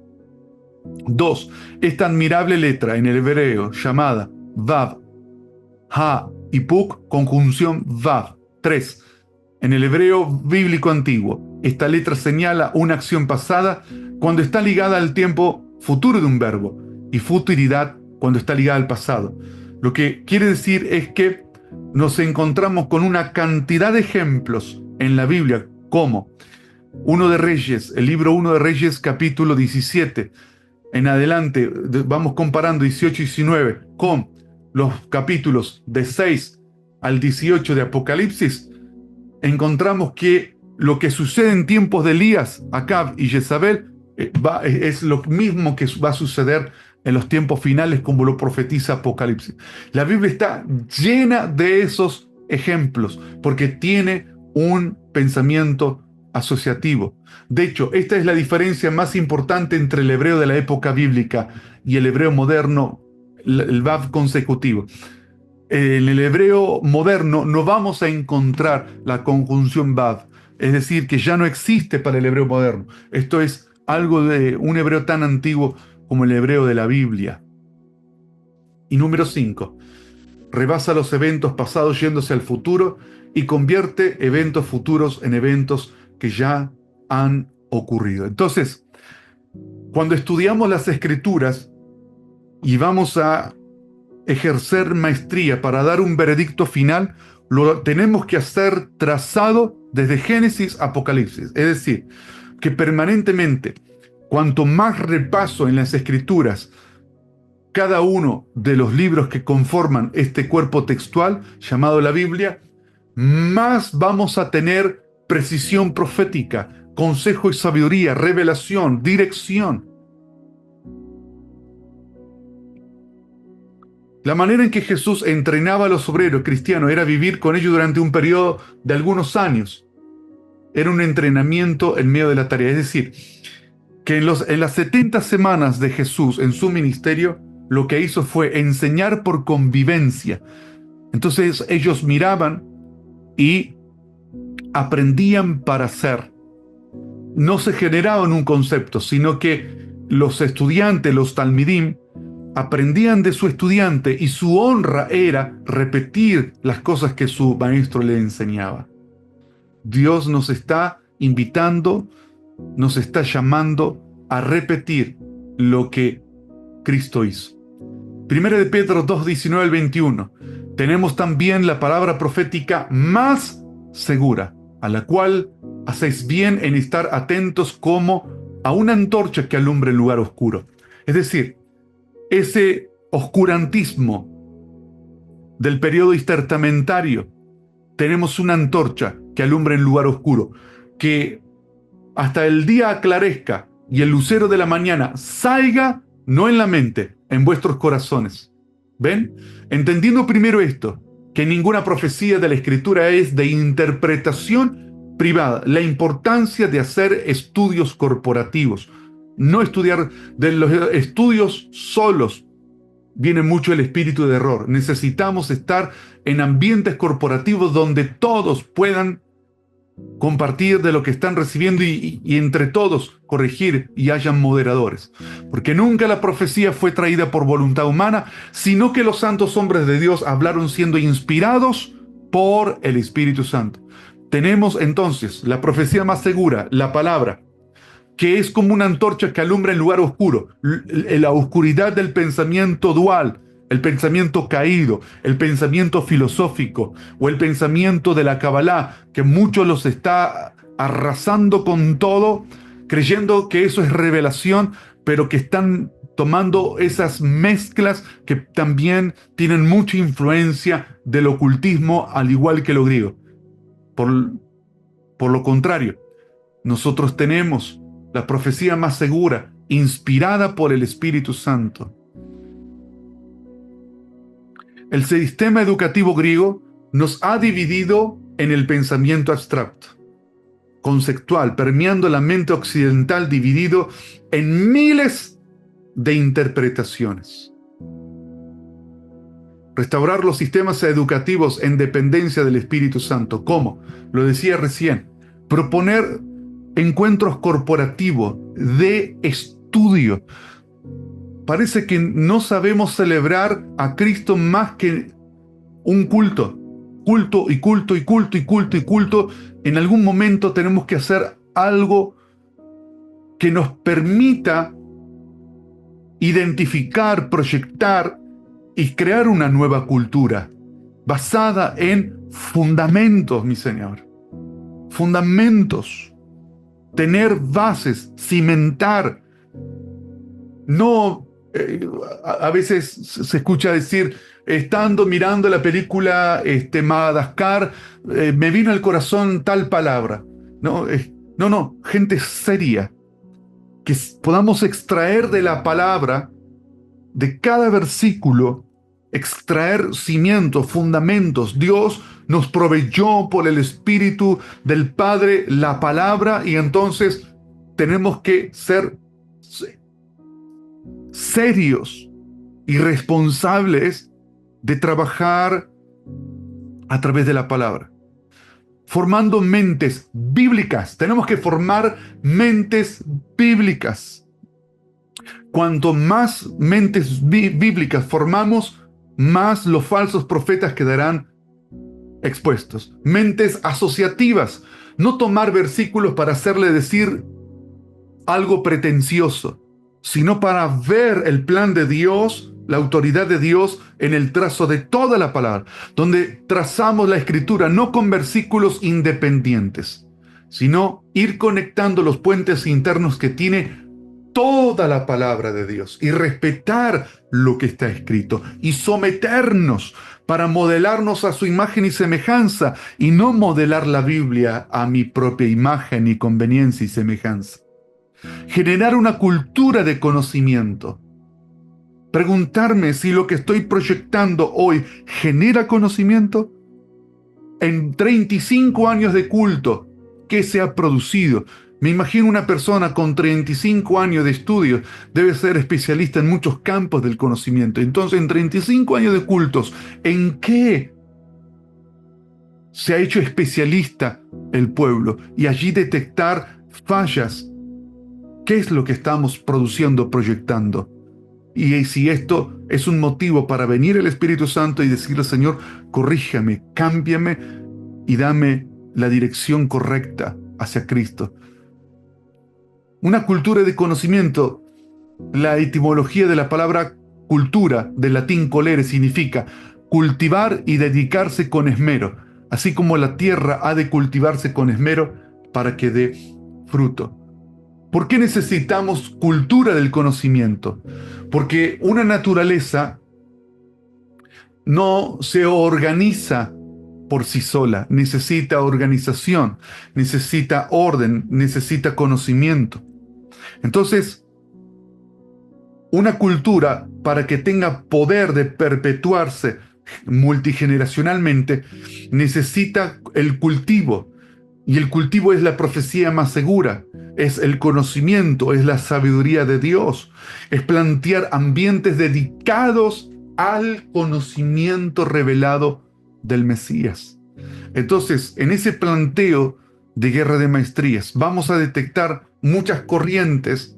2. Esta admirable letra en el hebreo llamada Vav, Ha y Puk, conjunción Vav. 3. En el hebreo bíblico antiguo, esta letra señala una acción pasada cuando está ligada al tiempo futuro de un verbo y futuridad cuando está ligada al pasado. Lo que quiere decir es que nos encontramos con una cantidad de ejemplos en la Biblia, como 1 de Reyes, el libro 1 de Reyes, capítulo 17. En adelante, vamos comparando 18 y 19 con los capítulos de 6 al 18 de Apocalipsis. Encontramos que lo que sucede en tiempos de Elías, Acab y Jezabel es lo mismo que va a suceder en los tiempos finales, como lo profetiza Apocalipsis. La Biblia está llena de esos ejemplos porque tiene un pensamiento asociativo. De hecho, esta es la diferencia más importante entre el hebreo de la época bíblica y el hebreo moderno, el Vav consecutivo. En el hebreo moderno no vamos a encontrar la conjunción Vav, es decir, que ya no existe para el hebreo moderno. Esto es algo de un hebreo tan antiguo como el hebreo de la Biblia. Y número 5, rebasa los eventos pasados yéndose al futuro y convierte eventos futuros en eventos que ya han ocurrido. Entonces, cuando estudiamos las Escrituras y vamos a ejercer maestría para dar un veredicto final, lo tenemos que hacer trazado desde Génesis a Apocalipsis. Es decir, que permanentemente, cuanto más repaso en las Escrituras, cada uno de los libros que conforman este cuerpo textual llamado la Biblia, más vamos a tener precisión profética, consejo y sabiduría, revelación, dirección. La manera en que Jesús entrenaba a los obreros cristianos era vivir con ellos durante un periodo de algunos años. Era un entrenamiento en medio de la tarea. Es decir, que en las 70 semanas de Jesús en su ministerio, lo que hizo fue enseñar por convivencia. Entonces ellos miraban y aprendían para hacer. No se generaban un concepto, sino que los estudiantes, los talmidim, aprendían de su estudiante y su honra era repetir las cosas que su maestro le enseñaba. Dios nos está invitando, nos está llamando a repetir lo que Cristo hizo. Primera de Pedro 2, 19 al 21. Tenemos también la palabra profética más segura, a la cual hacéis bien en estar atentos como a una antorcha que alumbra el lugar oscuro. Es decir, ese oscurantismo del periodo intertestamentario, tenemos una antorcha que alumbra el lugar oscuro, que hasta el día aclarezca y el lucero de la mañana salga, no en la mente, en vuestros corazones. ¿Ven? Entendiendo primero esto, que ninguna profecía de la Escritura es de interpretación privada, la importancia de hacer estudios corporativos, no estudiar de los estudios solos. Viene mucho el espíritu de error. Necesitamos estar en ambientes corporativos donde todos puedan compartir de lo que están recibiendo y entre todos corregir y hayan moderadores. Porque nunca la profecía fue traída por voluntad humana, sino que los santos hombres de Dios hablaron siendo inspirados por el Espíritu Santo. Tenemos entonces la profecía más segura, la palabra, que es como una antorcha que alumbra el lugar oscuro, la oscuridad del pensamiento dual, el pensamiento caído, el pensamiento filosófico o el pensamiento de la Kabbalah, que muchos los está arrasando con todo, creyendo que eso es revelación, pero que están tomando esas mezclas que también tienen mucha influencia del ocultismo, al igual que lo griego. Por lo contrario, nosotros tenemos la profecía más segura, inspirada por el Espíritu Santo. El sistema educativo griego nos ha dividido en el pensamiento abstracto, conceptual, permeando la mente occidental, dividido en miles de interpretaciones. Restaurar los sistemas educativos en dependencia del Espíritu Santo. ¿Cómo? Lo decía recién. Proponer encuentros corporativos de estudio. Parece que no sabemos celebrar a Cristo más que un culto. Culto y culto y culto y culto y culto. En algún momento tenemos que hacer algo que nos permita identificar, proyectar y crear una nueva cultura basada en fundamentos, mi Señor. Fundamentos. Tener bases, cimentar. No, a veces se escucha decir, estando mirando la película Madagascar, me vino al corazón tal palabra. No, no, gente seria. Que podamos extraer de la palabra, de cada versículo, extraer cimientos, fundamentos. Dios nos proveyó por el Espíritu del Padre la palabra y entonces tenemos que ser serios y responsables de trabajar a través de la palabra. Formando mentes bíblicas. Tenemos que formar mentes bíblicas. cuanto más mentes bíblicas formamos, más los falsos profetas quedarán expuestos. Mentes asociativas. No tomar versículos para hacerle decir algo pretencioso, sino para ver el plan de Dios, la autoridad de Dios en el trazo de toda la palabra, donde trazamos la escritura no con versículos independientes, sino ir conectando los puentes internos que tiene toda la palabra de Dios y respetar lo que está escrito y someternos para modelarnos a su imagen y semejanza y no modelar la Biblia a mi propia imagen y conveniencia y semejanza. Generar una cultura de conocimiento. Preguntarme si lo que estoy proyectando hoy genera conocimiento. En 35 años de culto, ¿qué se ha producido? Me imagino una persona con 35 años de estudio debe ser especialista en muchos campos del conocimiento. Entonces, en 35 años de cultos, ¿en qué se ha hecho especialista el pueblo? Y allí detectar fallas. ¿Qué es lo que estamos produciendo, proyectando? Y si esto es un motivo para venir el Espíritu Santo y decirle, Señor, corríjame, cámbiame y dame la dirección correcta hacia Cristo. Una cultura de conocimiento. La etimología de la palabra cultura, del latín colere, significa cultivar y dedicarse con esmero, así como la tierra ha de cultivarse con esmero para que dé fruto. ¿Por qué necesitamos cultura del conocimiento? Porque una naturaleza no se organiza por sí sola, necesita organización, necesita orden, necesita conocimiento. Entonces, una cultura, para que tenga poder de perpetuarse multigeneracionalmente, necesita el cultivo. Y el cultivo es la profecía más segura, es el conocimiento, es la sabiduría de Dios, es plantear ambientes dedicados al conocimiento revelado del Mesías. Entonces, en ese planteo de guerra de maestrías, vamos a detectar muchas corrientes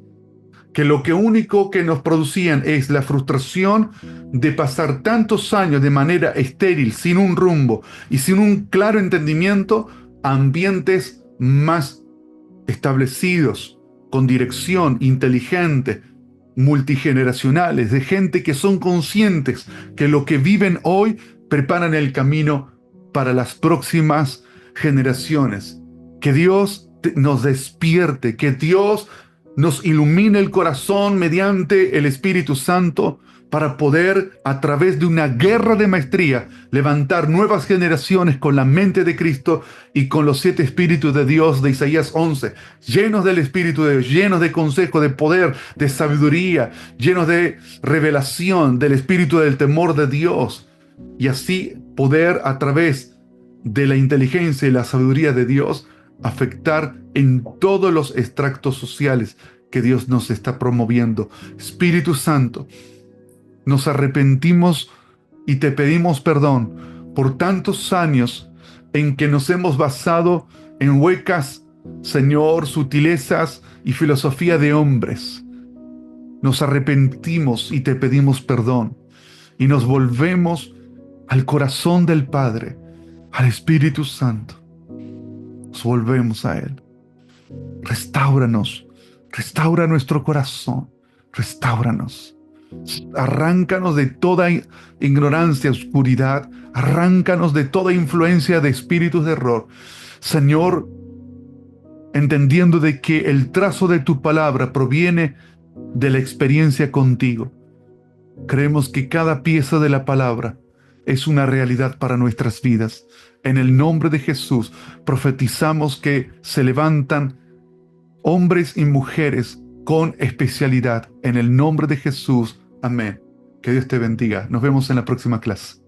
que lo que único que nos producían es la frustración de pasar tantos años de manera estéril, sin un rumbo y sin un claro entendimiento, ambientes más establecidos, con dirección, inteligente, multigeneracionales, de gente que son conscientes que lo que viven hoy preparan el camino para las próximas generaciones. Que Dios nos despierte, que Dios nos ilumine el corazón mediante el Espíritu Santo para poder, a través de una guerra de maestría, levantar nuevas generaciones con la mente de Cristo y con los 7 espíritus de Dios de Isaías 11, llenos del Espíritu de Dios, llenos de consejo, de poder, de sabiduría, llenos de revelación del Espíritu del temor de Dios. Y así poder, a través de la inteligencia y la sabiduría de Dios, afectar en todos los extractos sociales que Dios nos está promoviendo. Espíritu Santo, nos arrepentimos y te pedimos perdón por tantos años en que nos hemos basado en huecas, Señor, sutilezas y filosofía de hombres. Nos arrepentimos y te pedimos perdón y nos volvemos al corazón del Padre, al Espíritu Santo. Nos volvemos a Él. Restáuranos, restaura nuestro corazón, restáuranos. Arráncanos de toda ignorancia, oscuridad. Arráncanos de toda influencia de espíritus de error. Señor, entendiendo de que el trazo de tu palabra proviene de la experiencia contigo. Creemos que cada pieza de la palabra es una realidad para nuestras vidas. En el nombre de Jesús, profetizamos que se levantan hombres y mujeres con especialidad. En el nombre de Jesús. Amén. Que Dios te bendiga. Nos vemos en la próxima clase.